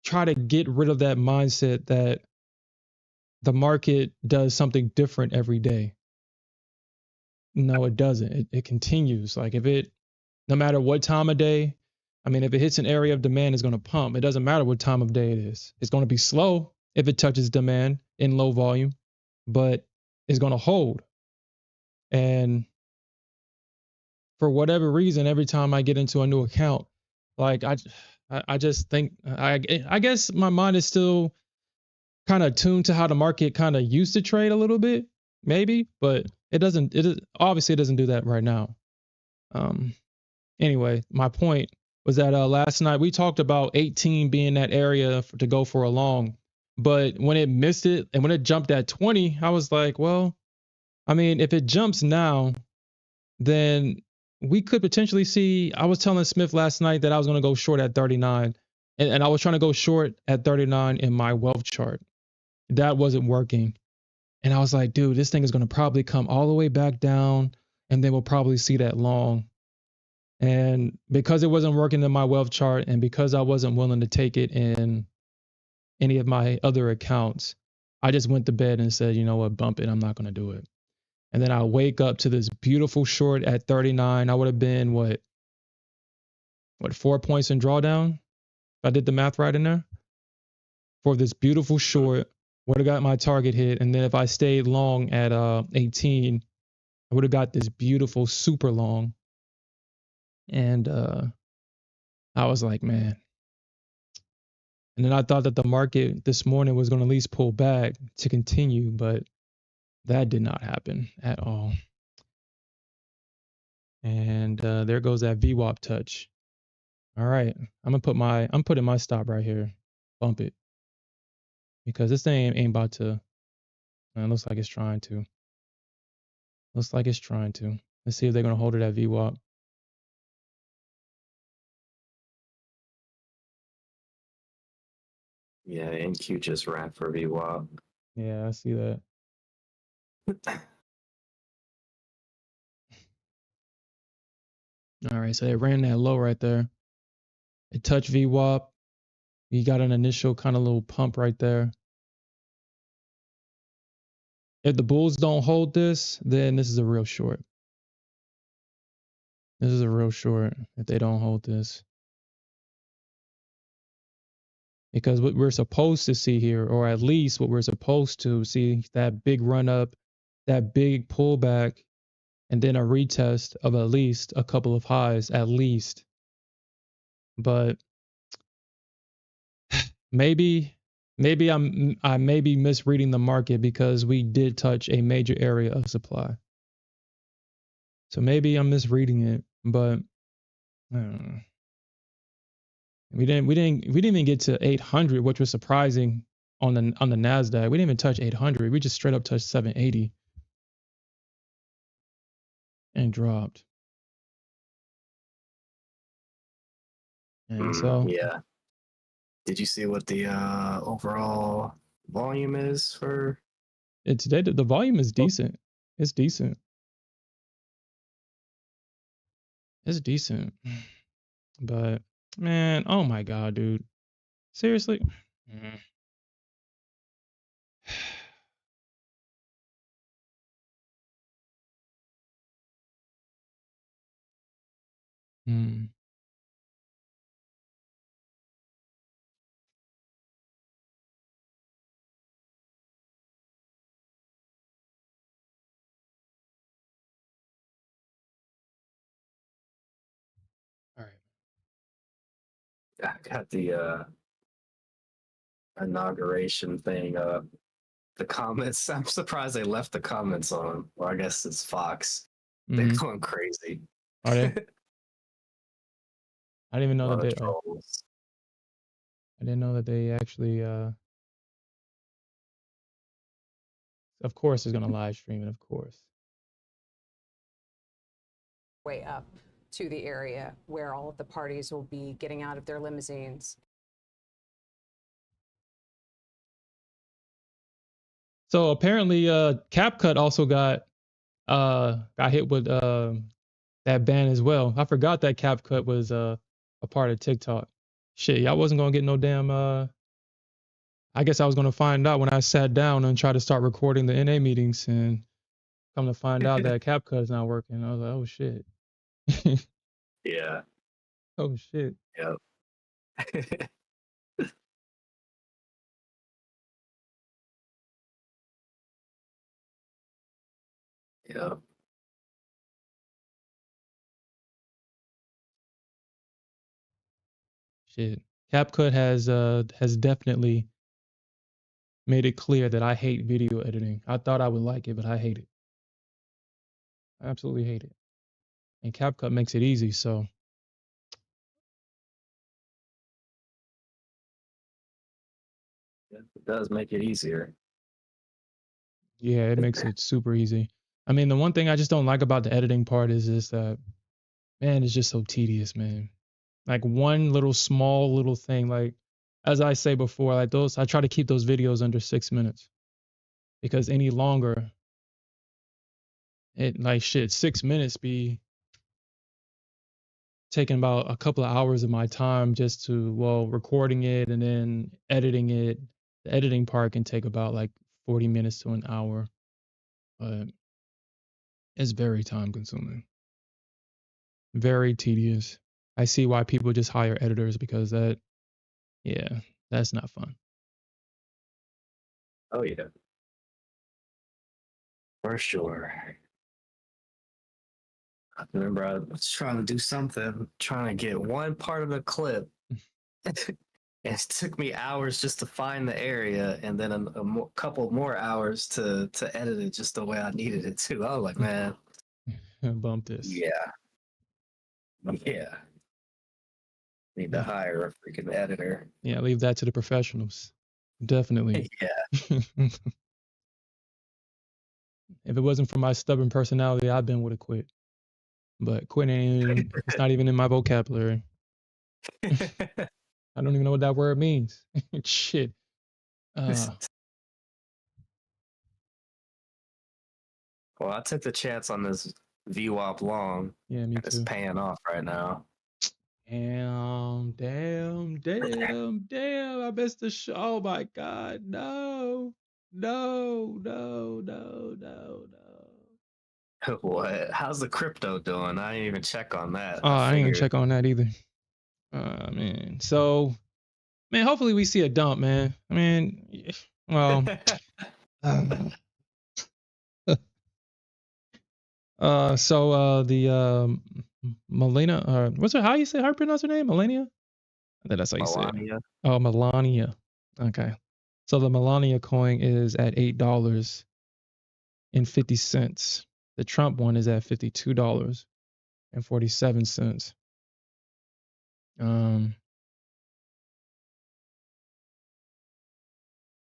try to get rid of that mindset that the market does something different every day. No, it doesn't. It continues. Like no matter what time of day, I mean, if it hits an area of demand, it's going to pump. It doesn't matter what time of day it is. It's going to be slow if it touches demand in low volume, but it's going to hold. And for whatever reason, every time I get into a new account, like I just think I guess my mind is still kind of tuned to how the market kind of used to trade a little bit, maybe, but obviously it doesn't do that right now. Anyway, my point was that last night we talked about 18 being that area to go for a long, but when it missed it and when it jumped at 20, I was like, well, I mean, if it jumps now, then we could potentially see. I was telling Smith last night that I was going to go short at 39, and I was trying to go short at 39 in my wealth chart. That wasn't working. And I was like, dude, this thing is going to probably come all the way back down, and then we'll probably see that long. And because it wasn't working in my wealth chart, and because I wasn't willing to take it in any of my other accounts, I just went to bed and said, you know what, bump it. I'm not going to do it. And then I wake up to this beautiful short at 39. I would have been what 4 points in drawdown? If I did the math right in there. For this beautiful short, would have got my target hit. And then if I stayed long at 18, I would have got this beautiful super long. And I was like, man. And then I thought that the market this morning was going to at least pull back to continue, but that did not happen at all. And there goes that VWAP touch. All right, I'm putting my stop right here. Bump it. Because this thing ain't about to, it looks like it's trying to. Looks like it's trying to. Let's see if they're going to hold it at VWAP. Yeah, NQ just ran for VWAP. Yeah, I see that. All right, so it ran that low right there. It touched VWAP. You got an initial kind of little pump right there. If the bulls don't hold this, then this is a real short. This is a real short if they don't hold this. Because what we're supposed to see here, or at least what we're supposed to see, that big run up, that big pullback, and then a retest of at least a couple of highs, at least. But maybe I may be misreading the market because we did touch a major area of supply. So maybe I'm misreading it, but I don't know. We didn't even get to 800, which was surprising on the Nasdaq. We didn't even touch 800. We just straight up touched 780 and dropped. And so Yeah. Did you see what the overall volume is for? today the volume is decent. It's decent. It's decent. But man, oh my god, dude. Seriously? Hmm. All right. I got the inauguration thing up. The comments. I'm surprised they left the comments on. Well, I guess it's Fox. They're Mm-hmm. going crazy. Are they? I didn't even know A that lot they of trolls. I didn't know that they actually of course is gonna live stream it, of course. Way up to the area where all of the parties will be getting out of their limousines. So apparently CapCut also got hit with that ban as well. I forgot that CapCut was a part of TikTok. Shit, y'all wasn't gonna get no damn I guess I was gonna find out when I sat down and tried to start recording the NA meetings, and come to find out that CapCut is not working. I was like, oh shit. Yeah. Oh shit. Yep. Yep. Shit. CapCut has definitely made it clear that I hate video editing. I thought I would like it, but I hate it. I absolutely hate it. And CapCut makes it easy, so It does make it easier. yeah, it makes it super easy. I mean, the one thing I just don't like about the editing part is just that, man, it's just so tedious, man. Like one little small little thing, like as I say before, like those, I try to keep those videos under 6 minutes because any longer, it like shit, 6 minutes be taking about a couple of hours of my time just to, well, recording it and then editing it. The editing part can take about like 40 minutes to an hour, but it's very time consuming, very tedious. I see why people just hire editors because that, yeah, that's not fun. Oh yeah. For sure. I remember I was trying to do something, trying to get one part of the clip. It took me hours just to find the area, and then a couple more hours to edit it just the way I needed it to. I was like, man, Bump this. yeah, yeah. Need to hire a freaking editor. Yeah, leave that to the professionals. Definitely. Yeah, If it wasn't for my stubborn personality, I been would have quit. But quitting, it's not even in my vocabulary. I don't even know what that word means. Shit. well, I took the chance on this VWAP long. Yeah, me It's too. paying off right now. Damn. I missed the show. Oh my God. No. No, no, no, no, no. What? How's the crypto doing? I didn't even check on that. Oh, I I ain't gonna figured. check on that either. Man. So, man, hopefully we see a dump, man. I mean, well, the Melania, what's her? How you say? How you pronounce her name? Melania? I think that's how you say it. Melania. Oh, Melania. Okay. So the Melania coin is at $8.50. The Trump one is at $52.47. Um.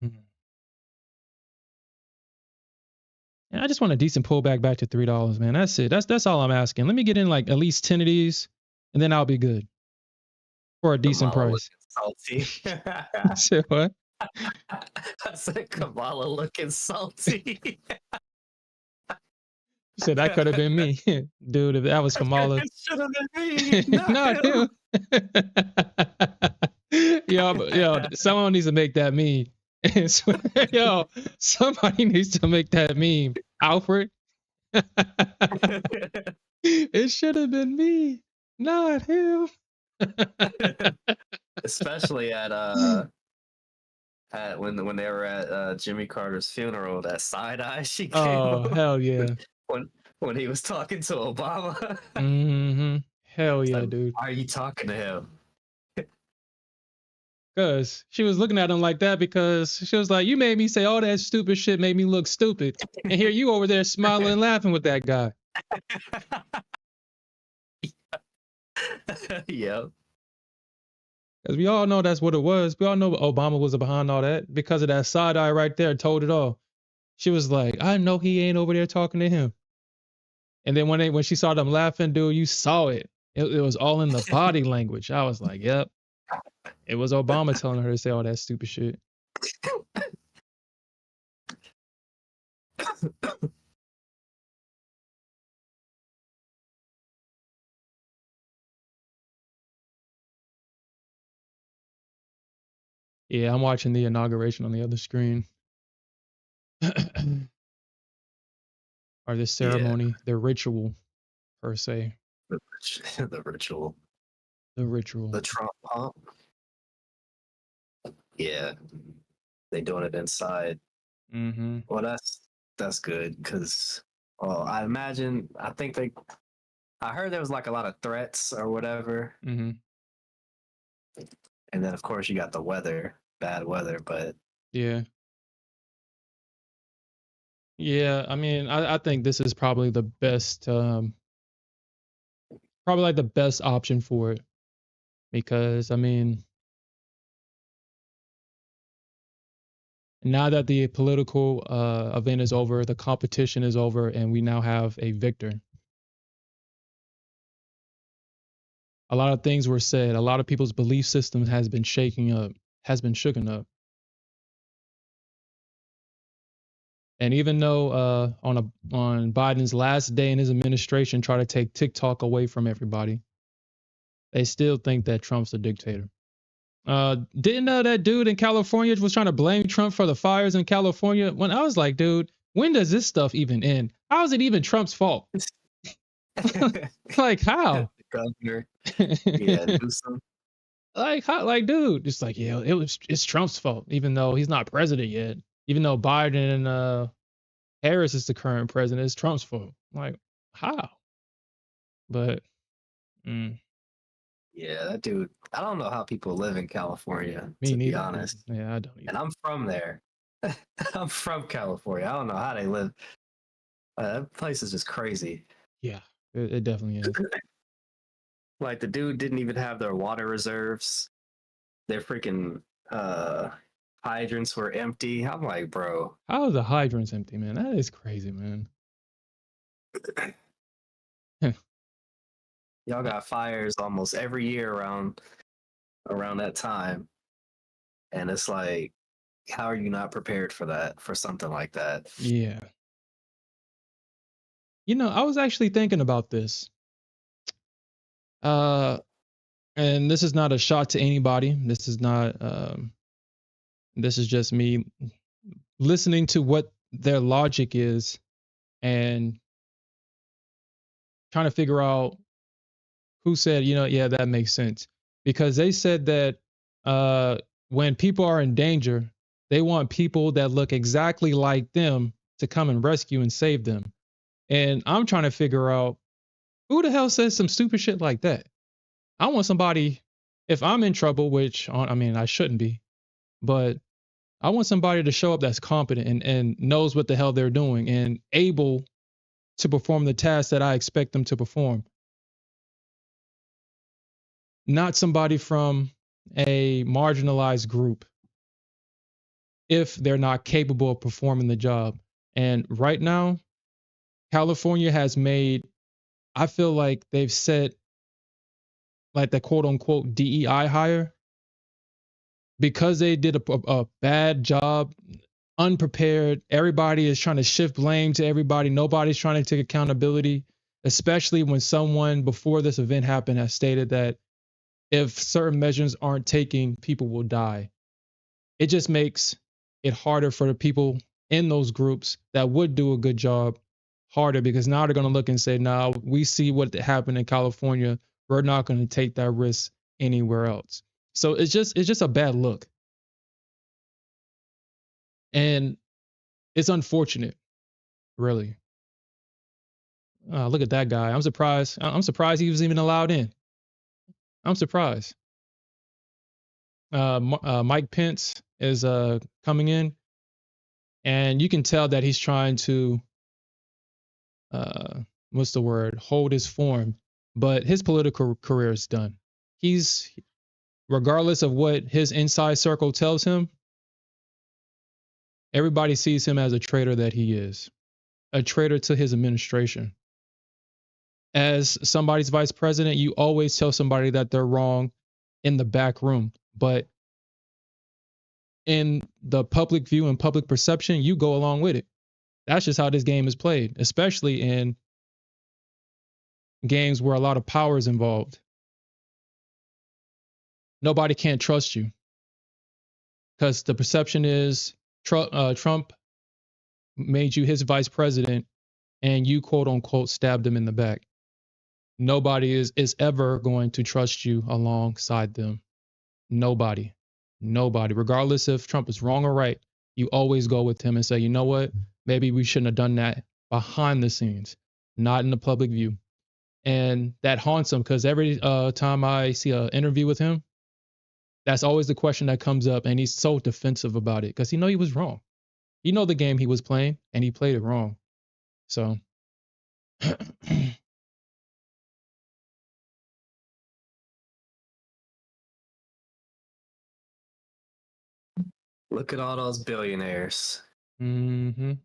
hmm. And I just want a decent pullback back to $3, man. That's it. That's all I'm asking. Let me get in like at least 10 of these, and then I'll be good for a decent Kamala price. looking salty. Say what? I said Kamala looking salty. You said that could have been me, dude. If that was Kamala, It should have been me, not not him. him. Yo, someone needs to make that meme. Yo, somebody needs to make that meme. Alfred, it should have been me, not him. Especially at when they were at Jimmy Carter's funeral, that side eye she gave Oh, him hell yeah. when he was talking to Obama. Mm-hmm. Hell It's yeah, like, dude. why are you talking to him? Because she was looking at him like that because she was like, you made me say all that stupid shit, made me look stupid. And here you over there smiling and laughing with that guy. Yep. Because we all know that's what it was. We all know Obama was behind all that because of that side eye right there told it all. She was like, I know he ain't over there talking to him. And then when she saw them laughing, dude, you saw it. It was all in the body language. I was like, yep. It was Obama telling her to say all that stupid shit. Yeah, I'm watching the inauguration on the other screen. Or the ceremony, the ritual, per se. The ritual. The ritual. The Trump pump. Yeah. They doing it inside. Mm-hmm. Well, that's good because, well, I heard there was like a lot of threats or whatever, Mm-hmm. and then of course you got the weather, bad weather, but Yeah. Yeah, I mean, I think this is probably the best, probably like the best option for it. Because, I mean, now that the political event is over, the competition is over, and we now have a victor. A lot of things were said. A lot of people's belief system has been shooken up. And even though on Biden's last day in his administration tried to take TikTok away from everybody, they still think that Trump's a dictator. Didn't that dude in California was trying to blame Trump for the fires in California? When I was like, dude, when does this stuff even end? How is it even Trump's fault? Like how? the governor, yeah, Newsom. Like how? Like dude, just like yeah, it's Trump's fault, even though he's not president yet. Even though Biden and Harris is the current president, it's Trump's fault. Like how? But Yeah, that dude. I don't know how people live in California, me to be neither, dude. honest. Yeah, I don't And either. I'm from there. I'm from California. I don't know how they live. That place is just crazy. Yeah, it definitely is. Like the dude didn't even have their water reserves. Their freaking hydrants were empty. I'm like, bro. How is the hydrants empty, man? That is crazy, man. Y'all got fires almost every year around that time. And it's like, how are you not prepared for that, for something like that? Yeah. You know, I was actually thinking about this. And this is not a shot to anybody. This is not this is just me listening to what their logic is and trying to figure out who said, yeah, that makes sense. Because they said that when people are in danger, they want people that look exactly like them to come and rescue and save them. And I'm trying to figure out who the hell says some stupid shit like that. I want somebody, if I'm in trouble, which I mean, I shouldn't be, but I want somebody to show up that's competent and knows what the hell they're doing and able to perform the task that I expect them to perform. Not somebody from a marginalized group if they're not capable of performing the job. And right now, California has made, I feel like they've set like the quote unquote DEI hire because they did a bad job, unprepared. Everybody is trying to shift blame to everybody. Nobody's trying to take accountability, especially when someone before this event happened has stated that if certain measures aren't taken, people will die. It just makes it harder for the people in those groups that would do a good job harder because now they're going to look and say, "Now we see what happened in California. We're not going to take that risk anywhere else." So it's just a bad look. And it's unfortunate, really. Look at that guy. I'm surprised. I'm surprised he was even allowed in. I'm surprised. Mike Pence is coming in, and you can tell that he's trying to what's the word? Hold his form. But his political career is done. He's, regardless of what his inside circle tells him, everybody sees him as a traitor that he is, a traitor to his administration. As somebody's vice president, you always tell somebody that they're wrong in the back room. But in the public view and public perception, you go along with it. That's just how this game is played, especially in games where a lot of power is involved. Nobody can't trust you because the perception is Trump made you his vice president and you quote unquote stabbed him in the back. Nobody is ever going to trust you alongside them. Nobody. Nobody. Regardless if Trump is wrong or right, you always go with him and say, you know what? Maybe we shouldn't have done that behind the scenes, not in the public view. And that haunts him because every time I see an interview with him, that's always the question that comes up. And he's so defensive about it because he was wrong. He know the game he was playing and he played it wrong. So Look at all those billionaires. I'm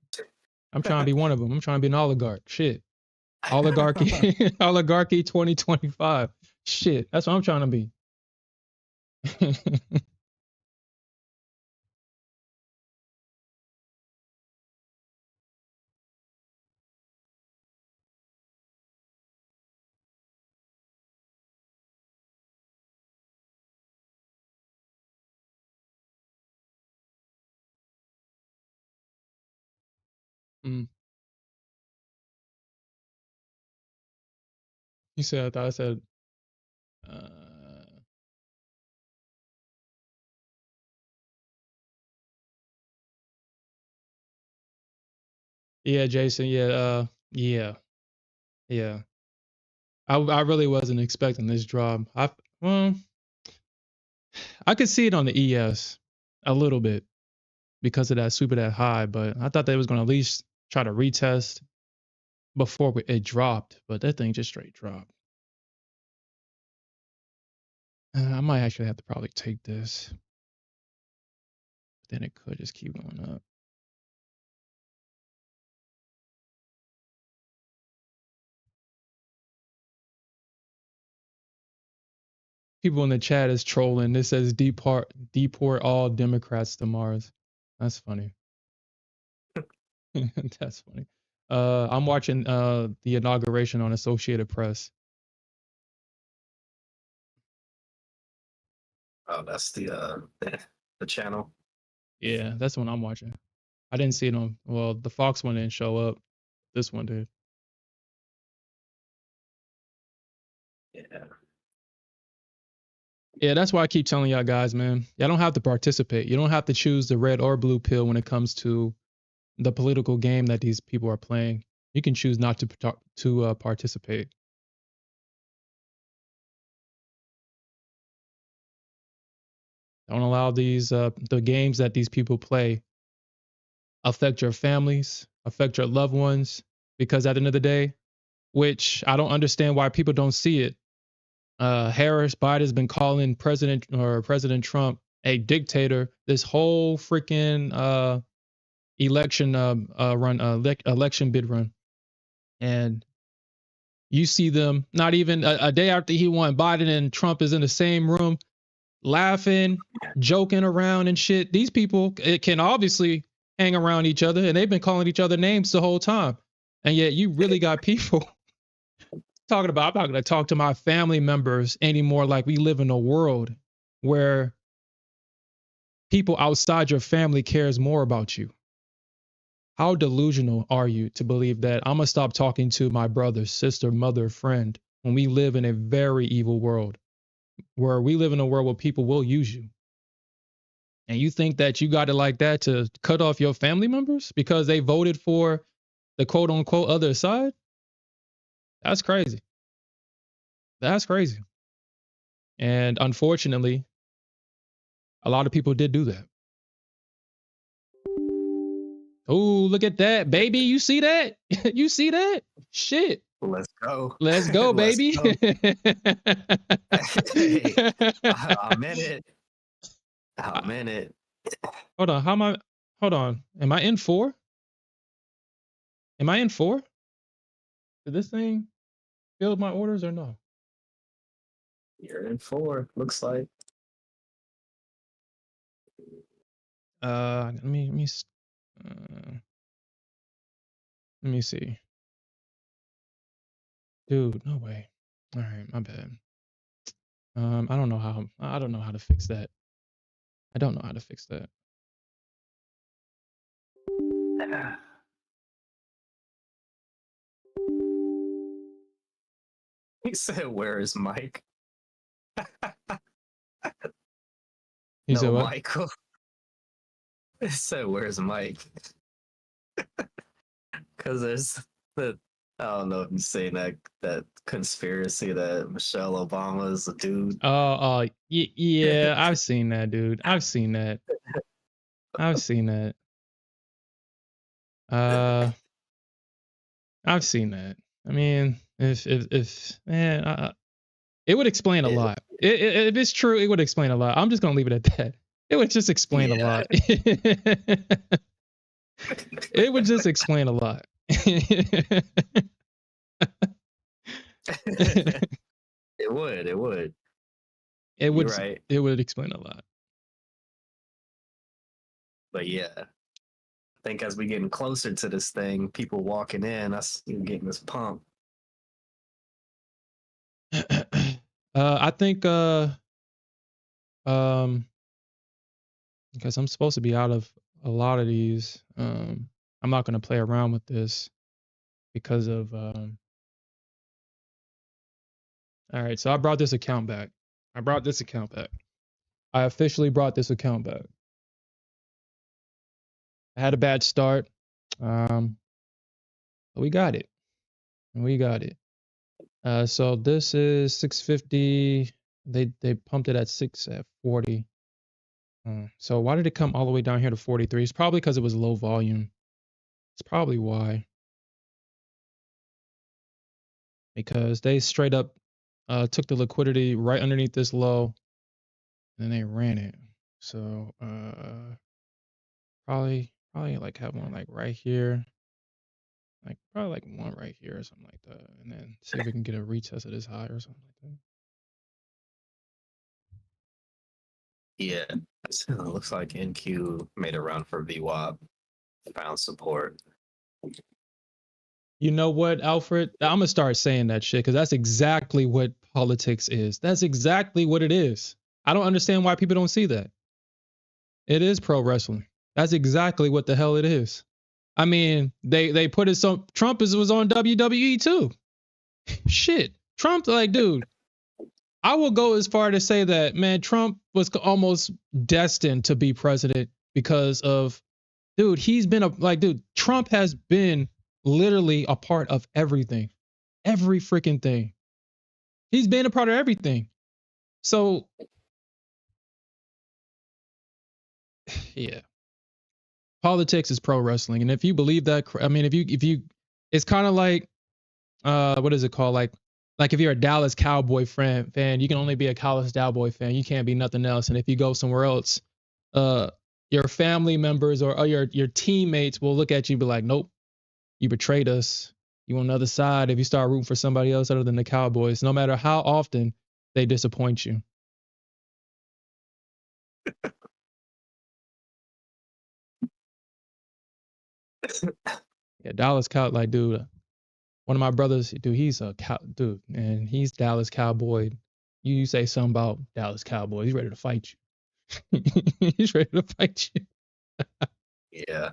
trying to be one of them. I'm trying to be an oligarch. Shit. Oligarchy. Oligarchy 2025. Shit. That's what I'm trying to be. Mm. He said, I thought I said, yeah, Jason. Yeah. Yeah. Yeah. I really wasn't expecting this drop. Well, I could see it on the ES a little bit because of that super that high, but I thought they was going to at least try to retest before it dropped, but that thing just straight dropped. I might actually have to probably take this. But then it could just keep going up. People in the chat is trolling. This says deport all Democrats to Mars. That's funny. That's funny. I'm watching the inauguration on Associated Press. Oh, that's the channel. Yeah, that's what I'm watching. I didn't see it on. Well, the Fox one didn't show up. This one did. Yeah. Yeah, that's why I keep telling y'all guys, man. Y'all don't have to participate. You don't have to choose the red or blue pill when it comes to the political game that these people are playing. You can choose not to participate. Don't allow these the games that these people play affect your families, affect your loved ones, because at the end of the day, which I don't understand why people don't see it. Harris Biden's been calling President Trump a dictator this whole freaking election bid run, and you see them not even a day after he won. Biden and Trump is in the same room, laughing, joking around and shit. These people it can obviously hang around each other, and they've been calling each other names the whole time, and yet you really got people talking about, I'm not going to talk to my family members anymore. Like we live in a world where people outside your family cares more about you. How delusional are you to believe that I'm going to stop talking to my brother, sister, mother, friend when we live in a very evil world, where we live in a world where people will use you? And you think that you got it like that to cut off your family members because they voted for the quote unquote other side? That's crazy. That's crazy. And unfortunately, a lot of people did do that. Oh, look at that, baby. You see that? You see that? Shit. Let's go. Let's go, Let's baby. go. Hey, I'm in it. I'm in it. Hold on. How am I? Hold on. Am I in 4? Am I in 4? Did this thing build my orders or no? You're in 4, looks like. Let me see. Dude, no way. All right, my bad. I don't know how to fix that. I don't know how to fix that. He said, "Where is Mike?" You No, said what? Michael. He said, "Where's Mike?" Because there's the I don't know if you're saying that conspiracy that Michelle Obama is a dude. Yeah, I've seen that, dude. I've seen that. I've seen that. I've seen that. I mean, if man, it would explain a lot. If it's true, it would explain a lot. I'm just gonna leave it at that. It would just explain a lot. It would just explain a lot. It would. It would. You're right. It would explain a lot. But yeah, I think as we getting closer to this thing, people walking in, us getting this pump. I think because I'm supposed to be out of a lot of these. I'm not gonna play around with this because of all right, so I brought this account back. I officially brought this account back. I had a bad start. But we got it. So this is 650. They pumped it at 640. So why did it come all the way down here to 43? It's probably because it was low volume. It's probably why. Because they straight up took the liquidity right underneath this low, and they ran it. So probably like have one like right here, like probably like one right here or something like that, and then see if we can get a retest of this high or something like that. Yeah, it looks like NQ made a run for VWAP, found support. You know what, Alfred? I'm gonna start saying that shit because that's exactly what politics is. That's exactly what it is. I don't understand why people don't see that. It is pro wrestling. That's exactly what the hell it is. I mean, they put it so Trump was on WWE too. Shit. Trump, like, dude, I will go as far to say that, man, Trump was almost destined to be president because of, dude, he's been dude, Trump has been literally a part of everything, every freaking thing. He's been a part of everything. So, yeah, politics is pro wrestling. And if you believe that, I mean, if you, it's kind of like, what is it called? Like if you're a Dallas Cowboy fan, you can only be a Dallas Cowboy fan. You can't be nothing else. And if you go somewhere else, your family members or your teammates will look at you and be like, nope, you betrayed us. You on the other side if you start rooting for somebody else other than the Cowboys, no matter how often they disappoint you. Yeah, Dallas Cow, like, dude, one of my brothers, dude, he's a dude, and he's Dallas Cowboy. You say something about Dallas Cowboys, he's ready to fight you. He's ready to fight you. Yeah.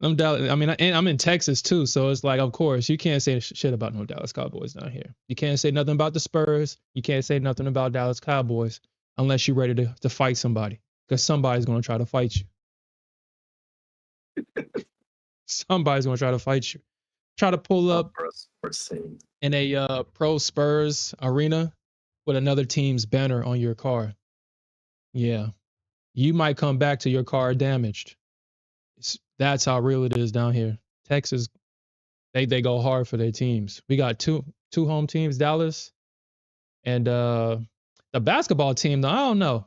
I'm Dallas. I mean, and I'm in Texas too, so it's like, of course, you can't say shit about no Dallas Cowboys down here. You can't say nothing about the Spurs. You can't say nothing about Dallas Cowboys unless you're ready to fight somebody, because somebody's gonna try to fight you. Somebody's gonna try to fight you. Try to pull up in a pro Spurs arena with another team's banner on your car. Yeah, you might come back to your car damaged. That's how real it is down here. Texas, they go hard for their teams. We got two home teams, Dallas and the basketball team. Though I don't know.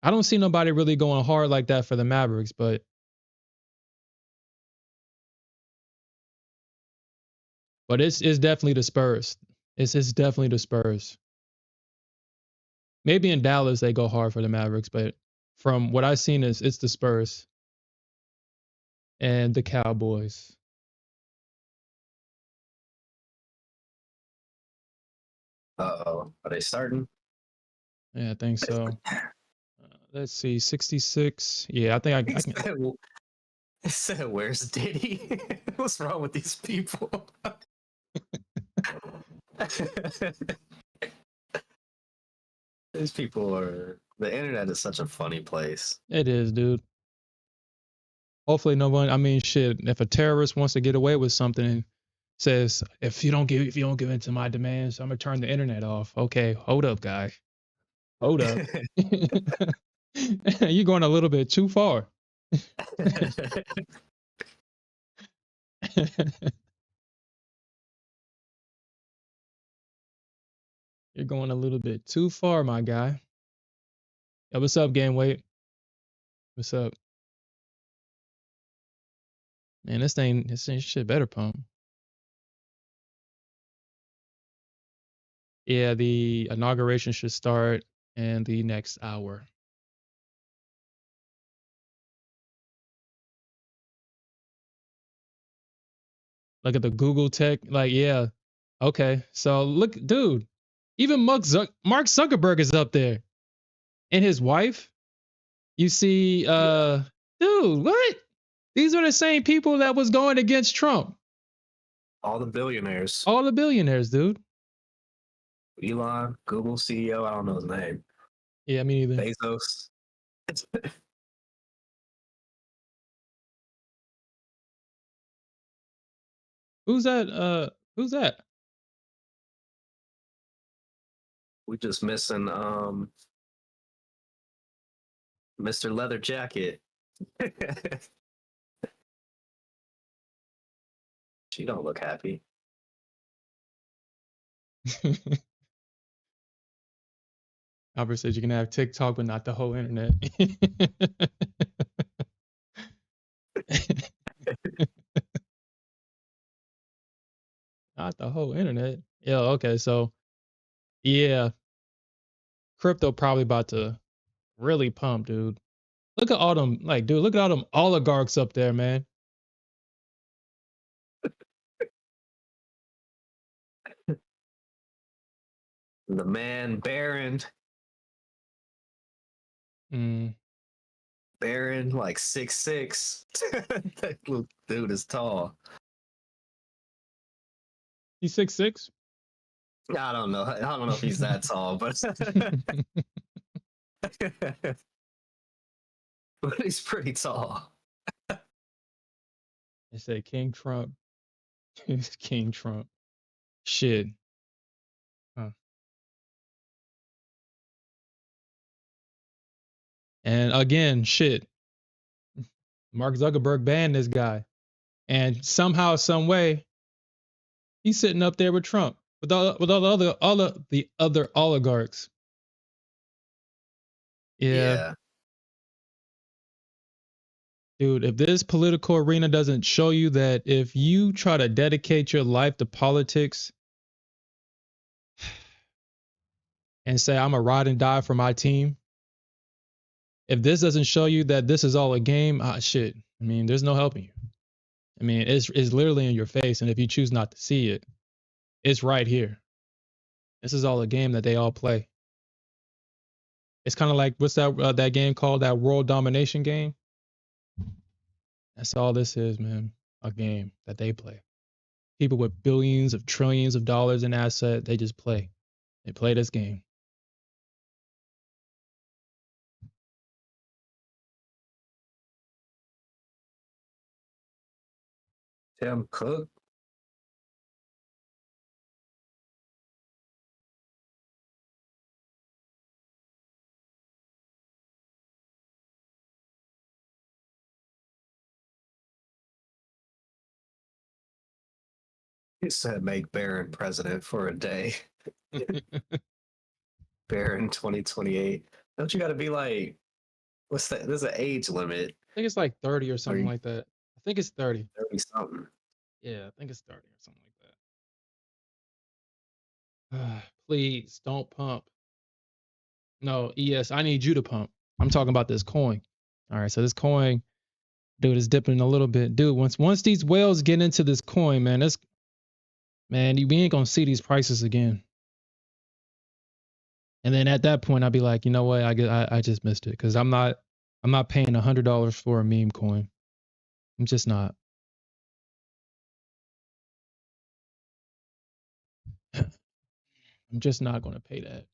I don't see nobody really going hard like that for the Mavericks, but it's definitely the Spurs. It's definitely the Spurs. Maybe in Dallas they go hard for the Mavericks, but from what I've seen it's the Spurs and the Cowboys. Uh-oh. Are they starting? Yeah, I think so. Let's see, 66. Yeah, I think I can. It said, "Where's Diddy?" What's wrong with these people? These people are. The internet is such a funny place. It is, dude. Hopefully no one, I mean, shit, if a terrorist wants to get away with something and says, if you don't give in to my demands, I'm gonna turn the internet off. Okay, hold up, guy. Hold up. You're going a little bit too far. You're going a little bit too far, my guy. Yeah, what's up, Game Weight? What's up? Man, this thing shit better pump. Yeah, the inauguration should start in the next hour. Look at the Google Tech. Like, yeah. Okay. So look, dude, even Mark Zuckerberg is up there. And his wife. You see, dude, what? These are the same people that was going against Trump. All the billionaires. All the billionaires, dude. Elon, Google CEO, I don't know his name. Yeah, me neither. Bezos. Who's that? Who's that? We just missing Mr. Leather Jacket. She don't look happy. Albert says you can have TikTok, but not the whole internet. Not the whole internet. Yeah, okay. So, yeah, crypto probably about to really pump, dude. Look at all them, like, dude, look at all them oligarchs up there, man. The man Baron. Mm. Barron, like 6'6". That little dude is tall. He's 6'6". I don't know. I don't know if he's that tall, but but he's pretty tall. They say King Trump. It's King Trump. Shit. Huh. And again, shit. Mark Zuckerberg banned this guy. And somehow, some way, he's sitting up there with Trump, with all the other oligarchs. Yeah, Yeah. dude, if this political arena doesn't show you that if you try to dedicate your life to politics and say, I'm a ride and die for my team, if this doesn't show you that this is all a game, shit. I mean, there's no helping you. I mean, it's literally in your face. And if you choose not to see it, it's right here. This is all a game that they all play. It's kind of like, what's that game called? That world domination game? That's all this is, man. A game that they play. People with billions of trillions of dollars in asset, they just play. They play this game. Tim Cook. He said make Barron president for a day. Barron 2028. Don't you got to be like, what's that? There's an age limit. I think it's like 30 or Are something you like that. I think it's 30. 30 something? Yeah, I think it's 30 or something like that. Please don't pump. No, ES, I need you to pump. I'm talking about this coin. All right, so this coin, dude, is dipping a little bit. Dude, once these whales get into this coin, man, we ain't gonna see these prices again. And then at that point, I'd be like, you know what? I just missed it because I'm not paying $100 for a meme coin. I'm just not. I'm just not going to pay that.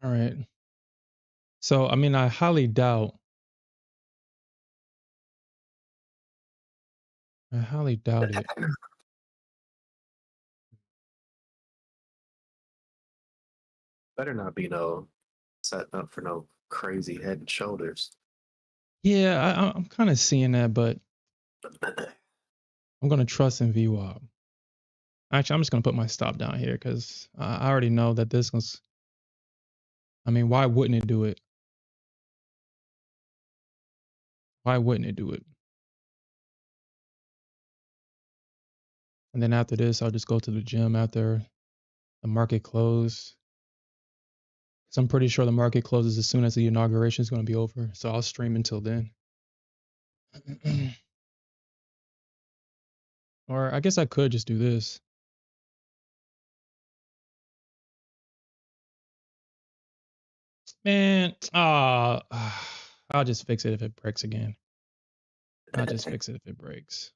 All right. So, I mean, I highly doubt. I highly doubt it. Better not be no setting up for no crazy Head and Shoulders. Yeah, I'm kind of seeing that, but I'm going to trust in VWAP. Actually, I'm just going to put my stop down here because I already know that this was. I mean, why wouldn't it do it? Why wouldn't it do it? And then after this, I'll just go to the gym after the market close. So I'm pretty sure the market closes as soon as the inauguration is going to be over. So I'll stream until then. Or I guess I could just do this. Man, I'll just fix it if it breaks again. I'll just fix it if it breaks.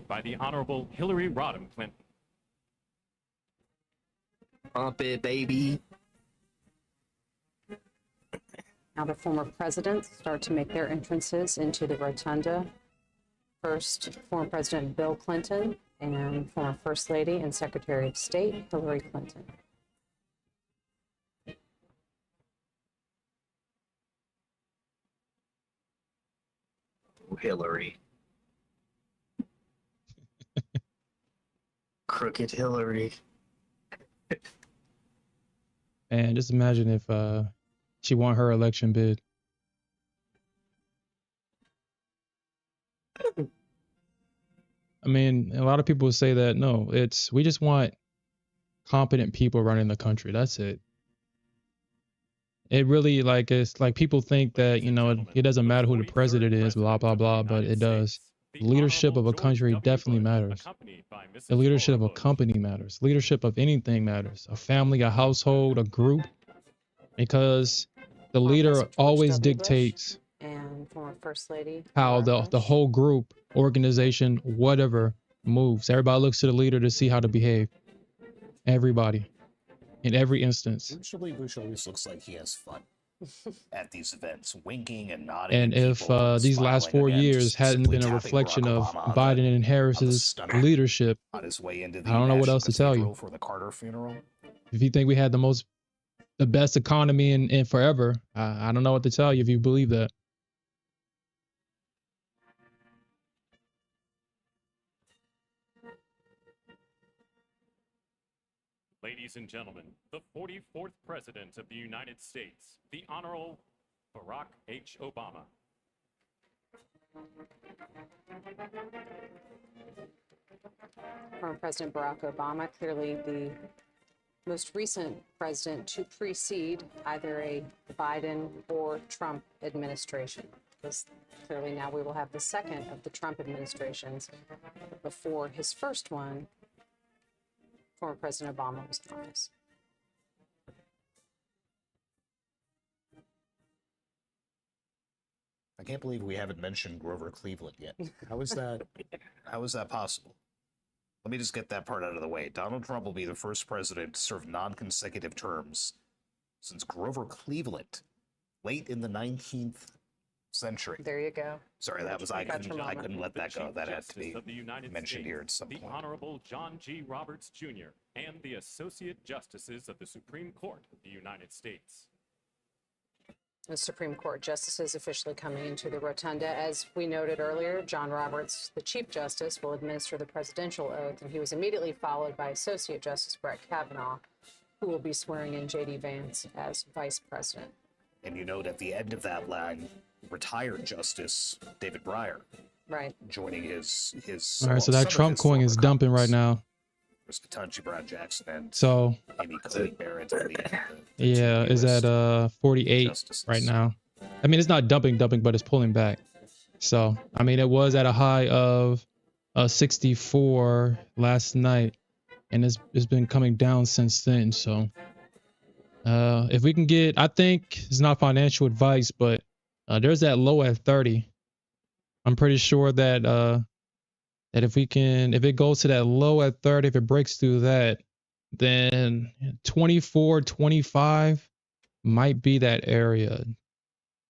By the Honorable Hillary Rodham Clinton. Pump it, baby. Now the former presidents start to make their entrances into the rotunda. First, former President Bill Clinton and former First Lady and Secretary of State Hillary Clinton. Hillary. Crooked Hillary. And just imagine if she won her election bid. I mean, a lot of people say that no, we just want competent people running the country. That's it. It really it's like people think that, it doesn't matter who the president is, blah, blah, blah, but it does. The leadership of a country definitely matters. The leadership of a company matters. Leadership of anything matters. A family, a household, a group, because the Former leader President George always W. Bush dictates and former First Lady how Laura the Bush. whole group, organization, whatever moves. Everybody looks to the leader to see how to behave. Everybody. In every instance. Usually Bush always looks like he has fun at these events, winking and nodding. And at if people and these last smiling 4 again, years just hadn't simply been a tapping reflection Barack of Obama on Biden and on the Harris's stomach leadership, on his way into the I don't know what National else to tell Cathedral you. for the Carter funeral. If you think we had the best economy in forever, I don't know what to tell you if you believe that. Ladies and gentlemen, the 44th President of the United States, the Honorable Barack H. Obama. Former President Barack Obama, clearly the most recent president to precede either a Biden or Trump administration. Because clearly now we will have the second of the Trump administrations. Before his first one, former President Obama was in office. I can't believe we haven't mentioned Grover Cleveland yet. How is that? How is that possible? Let me just get that part out of the way. Donald Trump will be the first president to serve non-consecutive terms since Grover Cleveland, late in the 19th century. There you go. Sorry, that was I Got your couldn't moment. let that go. That had to be Of the United mentioned States, here at some the point. Honorable John G. Roberts Jr. and the Associate Justices of the Supreme Court of the United States. The Supreme Court justices officially coming into the rotunda. As we noted earlier, John Roberts, the Chief Justice, will administer the presidential oath, and he was immediately followed by Associate Justice Brett Kavanaugh, who will be swearing in J.D. Vance as Vice President. And you note at the end of that line, retired Justice David Breyer Right. joining his All right, so that some of Trump his coin is former dumping right colleagues. now. There's Ketanji Brown Jackson and So Amy Coney Barrett. yeah, is at 48 justices. right now. I mean, it's not dumping, but it's pulling back. So I mean, it was at a high of 64 last night, and it's been coming down since then. So if we can get, I think it's not financial advice, but there's that low at 30. I'm pretty sure that that if it goes to that low at 30, if it breaks through that, then 24, 25 might be that area.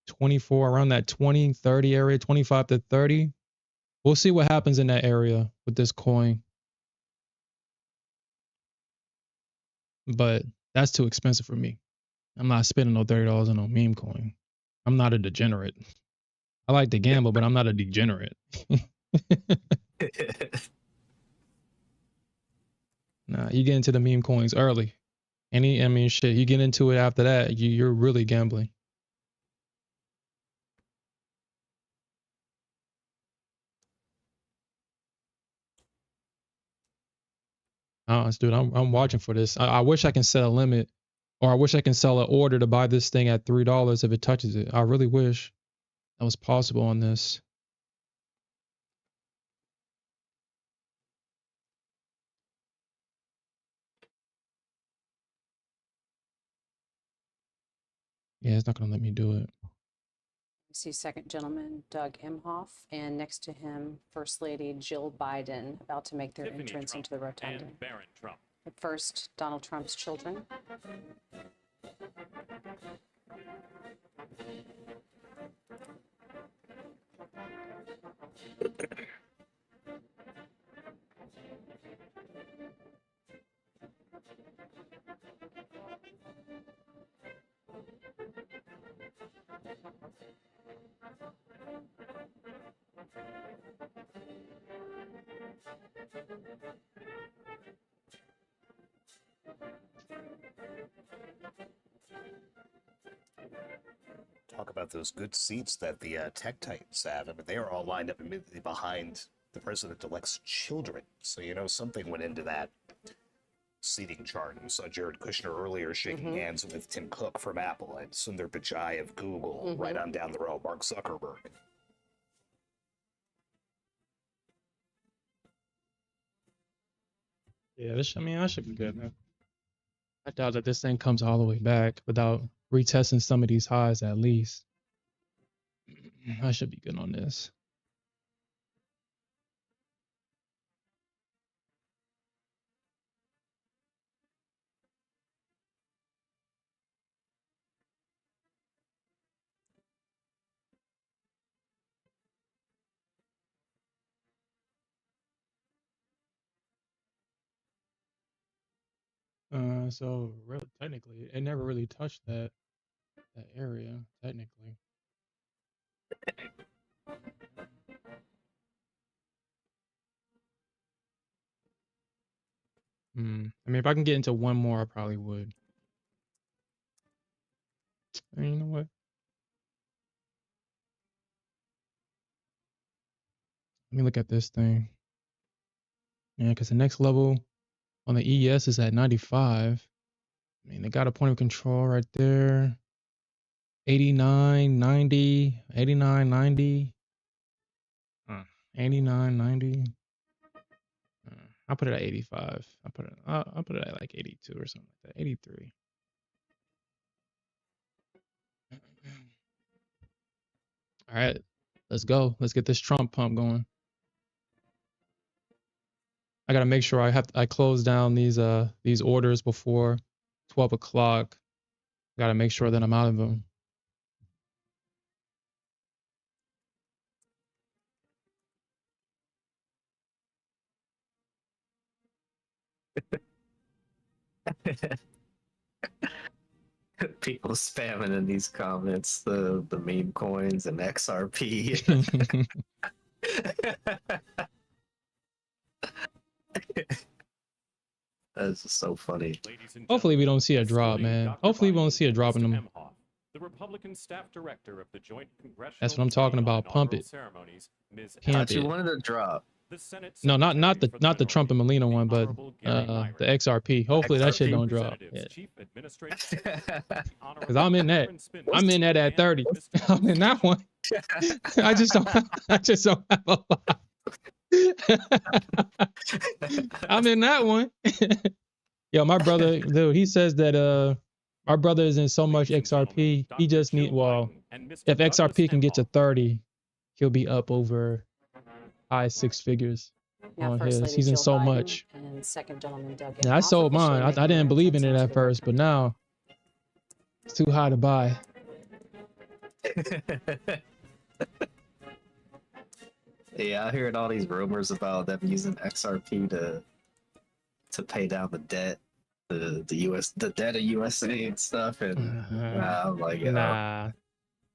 24, around that 20, 30 area, 25 to 30. We'll see what happens in that area with this coin. But that's too expensive for me. I'm not spending no $30 on no meme coin. I'm not a degenerate. I like to gamble, but I'm not a degenerate. Nah, you get into the meme coins early. Shit, you get into it after that, you're really gambling. Dude, I'm watching for this. I wish I can set a limit, or I wish I can sell an order to buy this thing at $3 if it touches it. I really wish that was possible on this. Yeah, it's not gonna let me do it. I see Second Gentleman Doug Emhoff, and next to him, First Lady Jill Biden, about to make their Tiffany entrance Trump into the rotunda. and Barron Trump. But first, Donald Trump's children. those good seats that the tech titans have. I mean, they are all lined up immediately behind the president-elect's children. So, you know, something went into that seating chart. And we saw Jared Kushner earlier shaking hands with Tim Cook from Apple and Sundar Pichai of Google, right on down the road, Mark Zuckerberg. Yeah, I mean, I should be good, man. I doubt that this thing comes all the way back without retesting some of these highs at least. I should be good on this. So really, technically, it never really touched that area, technically. I mean, if I can get into one more, I probably would. And you know what? Let me look at this thing. Yeah, because the next level on the ES is at 95. I mean, they got a point of control right there. 89, 90, 89, 90. 89, 90. I'll put it at 85. I'll put it at like 82 or something like that. 83. All right, let's go. Let's get this Trump pump going. I gotta make sure I close down these orders before 12 o'clock. Gotta make sure that I'm out of them. People spamming in these comments the meme coins and XRP. That's just so funny. Hopefully we don't see a drop, man. Hopefully we won't see a drop in them. The Republican staff director of the Joint Congressional That's what I'm talking about. Pump it. Pump You it. wanted to drop. No, not the Trump and Melina one, but the XRP. Hopefully that shit don't drop. Yeah. Cause I'm in that. I'm in that at 30. I'm in that one. I just don't have a lot. I'm in that one. Yo, my brother, dude, he says that our brother is in so much XRP. He just need if XRP can get to 30, he'll be up over high six figures on First his. Lady He's in Jill so Biden much. and Second Gentleman Doug Yeah, I Emhoff sold officially mine. I making didn't their believe in it entrance at into the first, but now it's too high to buy. Yeah, I heard all these rumors about them using XRP to pay down the debt, the debt of USA and stuff, and I'm like, Nah.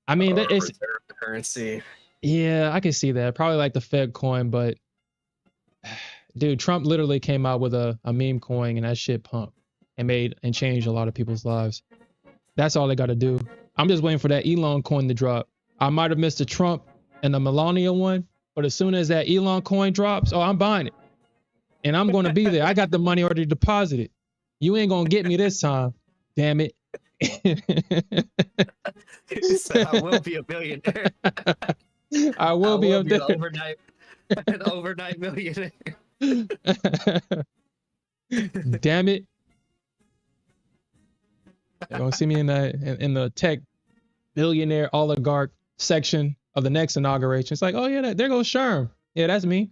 I mean, it's reserve currency. yeah, I can see that. Probably like the Fed coin, but dude, Trump literally came out with a meme coin and that shit pumped and changed a lot of people's lives. That's all they got to do. I'm just waiting for that Elon coin to drop. I might have missed the Trump and the Melania one, but as soon as that Elon coin drops, oh, I'm buying it. And I'm going to be there. I got the money already deposited. You ain't going to get me this time. Damn it. He said, I will be a millionaire. I will be up there. An overnight millionaire. Damn it. You're going to see me in the tech billionaire oligarch section of the next inauguration. It's like, oh yeah, there goes Sherm. Yeah, that's me.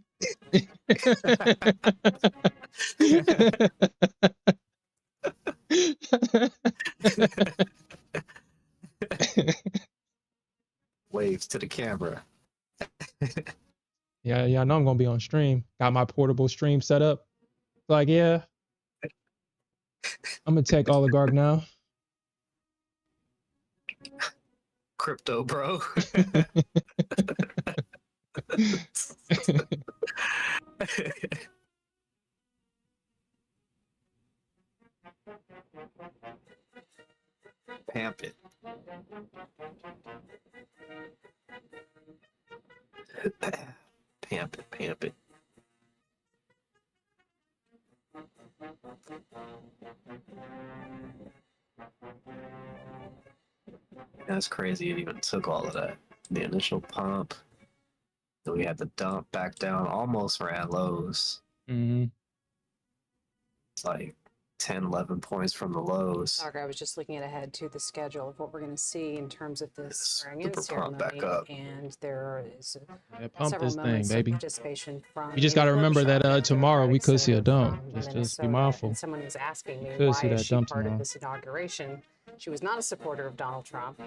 Waves to the camera. Yeah, I know I'm gonna be on stream. Got my portable stream set up. Like, yeah, I'm a tech oligarch now. Crypto bro. Pamp it. Pamp it, pamp it. That's crazy. It even took all of that. The initial pump. Then we had the dump back down, almost ran lows. Mm-hmm. It's like 10, 11 points from the lows. Sorry, I was just looking ahead to the schedule of what we're going to see in terms of this swearing in Super pump back ceremony, up. and there is Yeah, pump several this thing, moments baby. of participation from. You just the got to remember that Klobuchar, tomorrow we Democratic could see a senator dump. from Just be Minnesota, mindful. and someone was asking me Could see why is that she dump part tomorrow. of this inauguration. She was not a supporter of Donald Trump,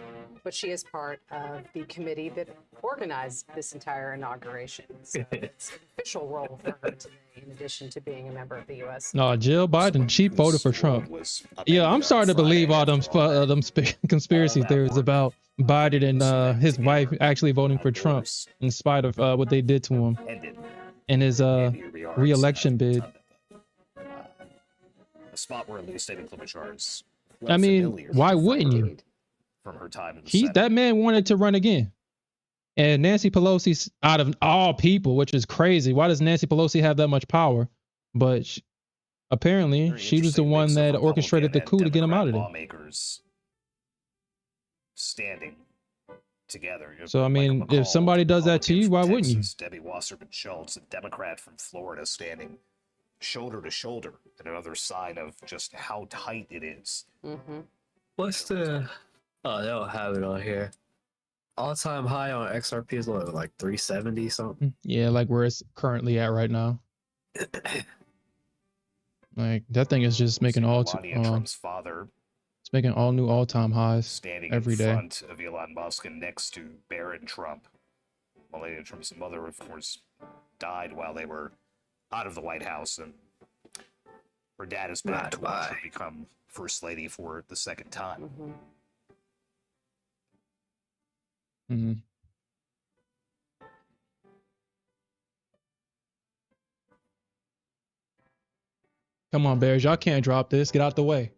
but she is part of the committee that organized this entire inauguration. So it's an official role for her today, in addition to being a member of the U.S. No, Jill Biden, she voted for Trump. Was Yeah, I'm upended on starting to believe Friday all them after all that. conspiracy that theories work about Biden and getting his together wife actually voting for Trump outdoors in spite of what they did to him ended. in his And here we are re-election inside bid. a spot where at least Amy Klobuchar's I mean, familiar why wouldn't you? from her time in the He Senate. that man wanted to run again. And Nancy Pelosi's out of all people, which is crazy. Why does Nancy Pelosi have that much power? But apparently, Very she was the interesting one mix of that orchestrated the Republican coup and to get him out of Democrat there. lawmakers standing together. You know, So I Michael mean, if McCall, somebody does that to Republican you, from why wouldn't you? Texas, Debbie Wasserman Schultz, a Democrat from Florida, standing shoulder to shoulder, and another sign of just how tight it is. Mm-hmm. What's the... Oh, they don't have it on here. All-time high on XRP is what, like 370 something? Yeah, like where it's currently at right now. Like that thing is just making Melania Trump's father it's making all new all-time highs standing every in day. front of Elon Musk and next to Barron Trump. Melania Trump's mother, of course, died while they were out of the White House, and her dad has been on tour to become first lady for the second time. Mm-hmm. Mm-hmm. Come on, Bears, y'all can't drop this. Get out the way.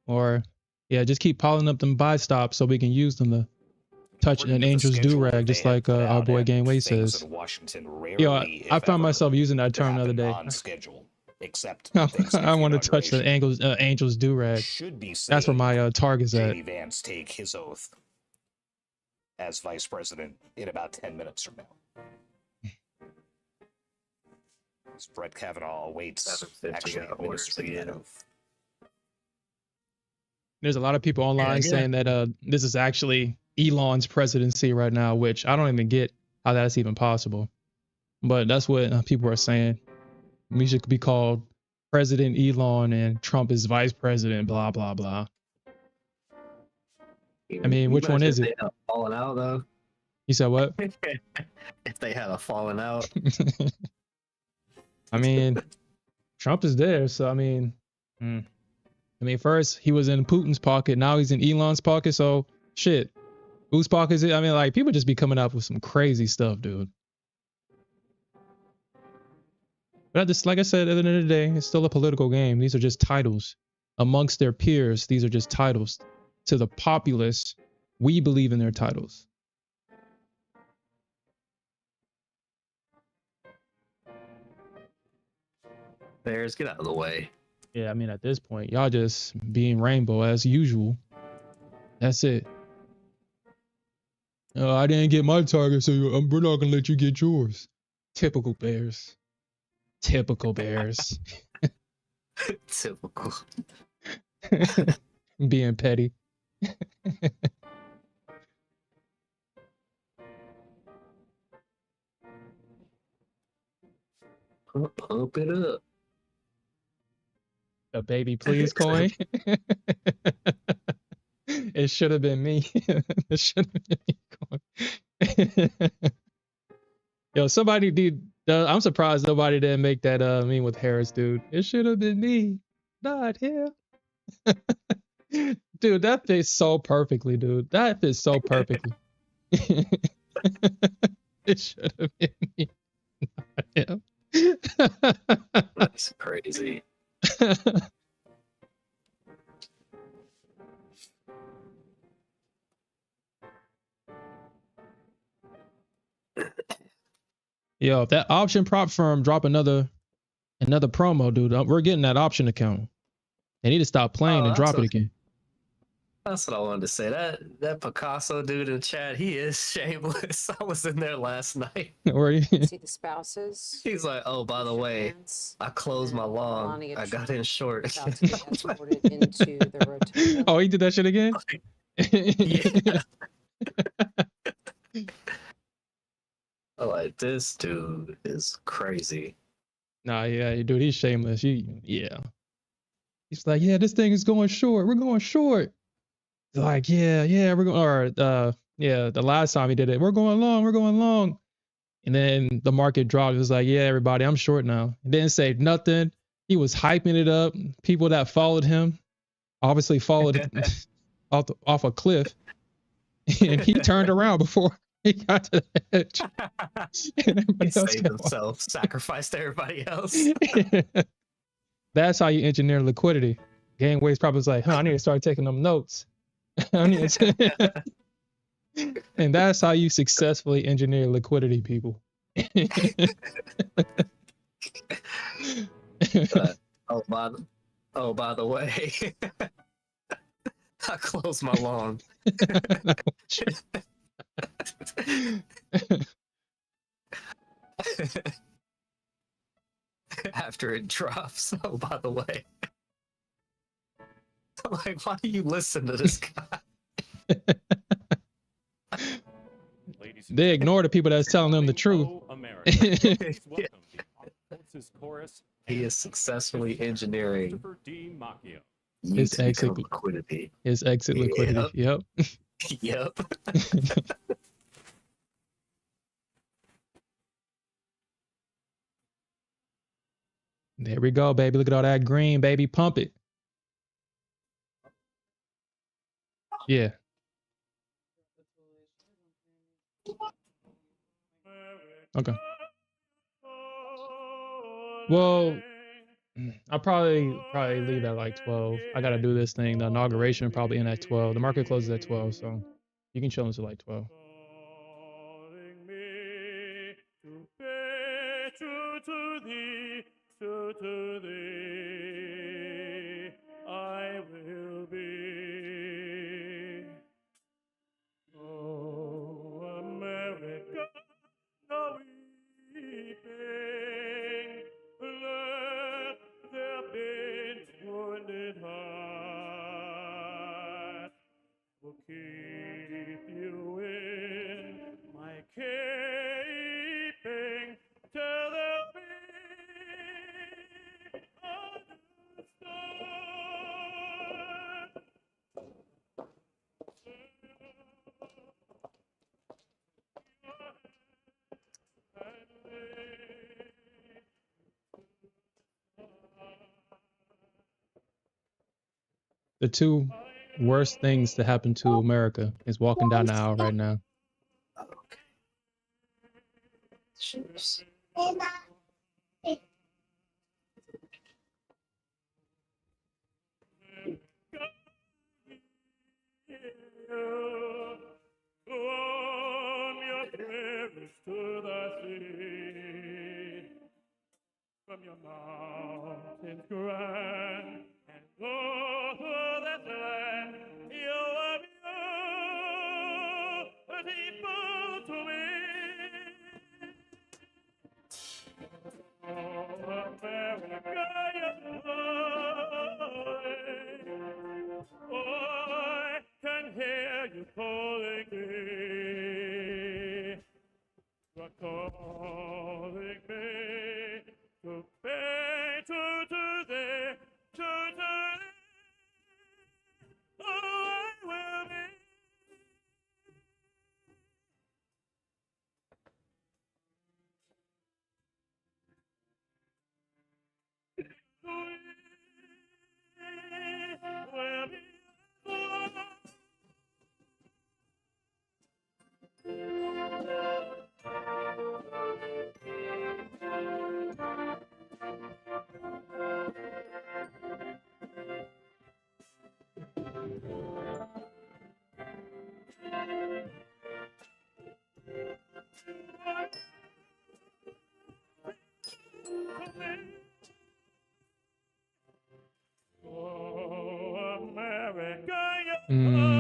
Or yeah, just keep piling up them buy stops so we can use them to touch an angel's do-rag, just like our boy Ganeway says. Yo, I found myself using that term the other day. Except I want to touch the angel's do-rag. That's where my target's at. JD Vance take his oath as vice president in about 10 minutes from now. As Brett Kavanaugh awaits actually administering that oath. There's a lot of people online saying that this is actually Elon's presidency right now, which I don't even get how that's even possible. But that's what people are saying. We should be called President Elon and Trump is vice president, blah, blah, blah. I mean, which one is it? Falling out, though. You said what? If they had a falling out. I mean, Trump is there. So, I mean, first he was in Putin's pocket. Now he's in Elon's pocket. So, shit. Whose pocket is it? I mean, like, people just be coming up with some crazy stuff, dude. But just like I said, at the end of the day, it's still a political game. These are just titles. Amongst their peers, these are just titles. To the populace, we believe in their titles. Bears, get out of the way. Yeah, I mean, at this point, y'all just being rainbow as usual. That's it. I didn't get my target, so we're not going to let you get yours. Typical Bears. Typical Bears. Typical. Being petty. Pump it up. A baby please coin. It should have been me. It should have been me coin. Yo, somebody did. I'm surprised nobody didn't make that meme with Harris, dude. It should have been me, not him. Dude, that fits so perfectly, dude. That fits so perfectly. It should have been me, not him. That's crazy. Yo, if that option prop firm drop another promo, dude, we're getting that option account. They need to stop playing Oh, and drop it again. that's what I wanted to say. That Picasso dude in chat, he is shameless. I was in there last night. Or See the spouses. He's like, oh, by the way, I closed my lawn. Melania I got in short. about to be escorted into the rotunda. oh, he did that shit again. Yeah. I'm like, this dude is crazy. Nah, yeah, dude, he's shameless. Yeah. He's like, yeah, this thing is going short. We're going short. Like, yeah, we're going. Or yeah, the last time he did it, we're going long. And then the market dropped. It was like, yeah, everybody, I'm short now. He didn't say nothing. He was hyping it up. People that followed him obviously followed it off a cliff. And he turned around before he got to the edge. He saved himself, sacrificed everybody else. That's how you engineer liquidity. Gangway's probably was like, I need to start taking them notes. And that's how you successfully engineer liquidity, people. By the way, I closed my lawn. After it drops. Oh, by the way. Like, why do you listen to this guy? They ignore the people that's telling them the truth. He is successfully engineering his exit liquidity. His exit liquidity. Yep. Yep. There we go, baby. Look at all that green, baby. Pump it. Yeah. Okay. Well, I'll probably leave at like 12. I gotta do this thing. The inauguration probably in at 12. The market closes at 12, so you can chill until like 12. To thee, I will be. Oh, America, no weeping, let there be wounded heart, will keep you in my keeping till there be. The two worst things to happen to America is walking down the aisle right now. Okay. Cheers. From your mountains grand and go to that land, you are beautiful to me. Oh, America, you're calling. Oh, I can hear you calling me. You're calling me. To pay to thee, to thee, oh, I will be. Will be. Mm.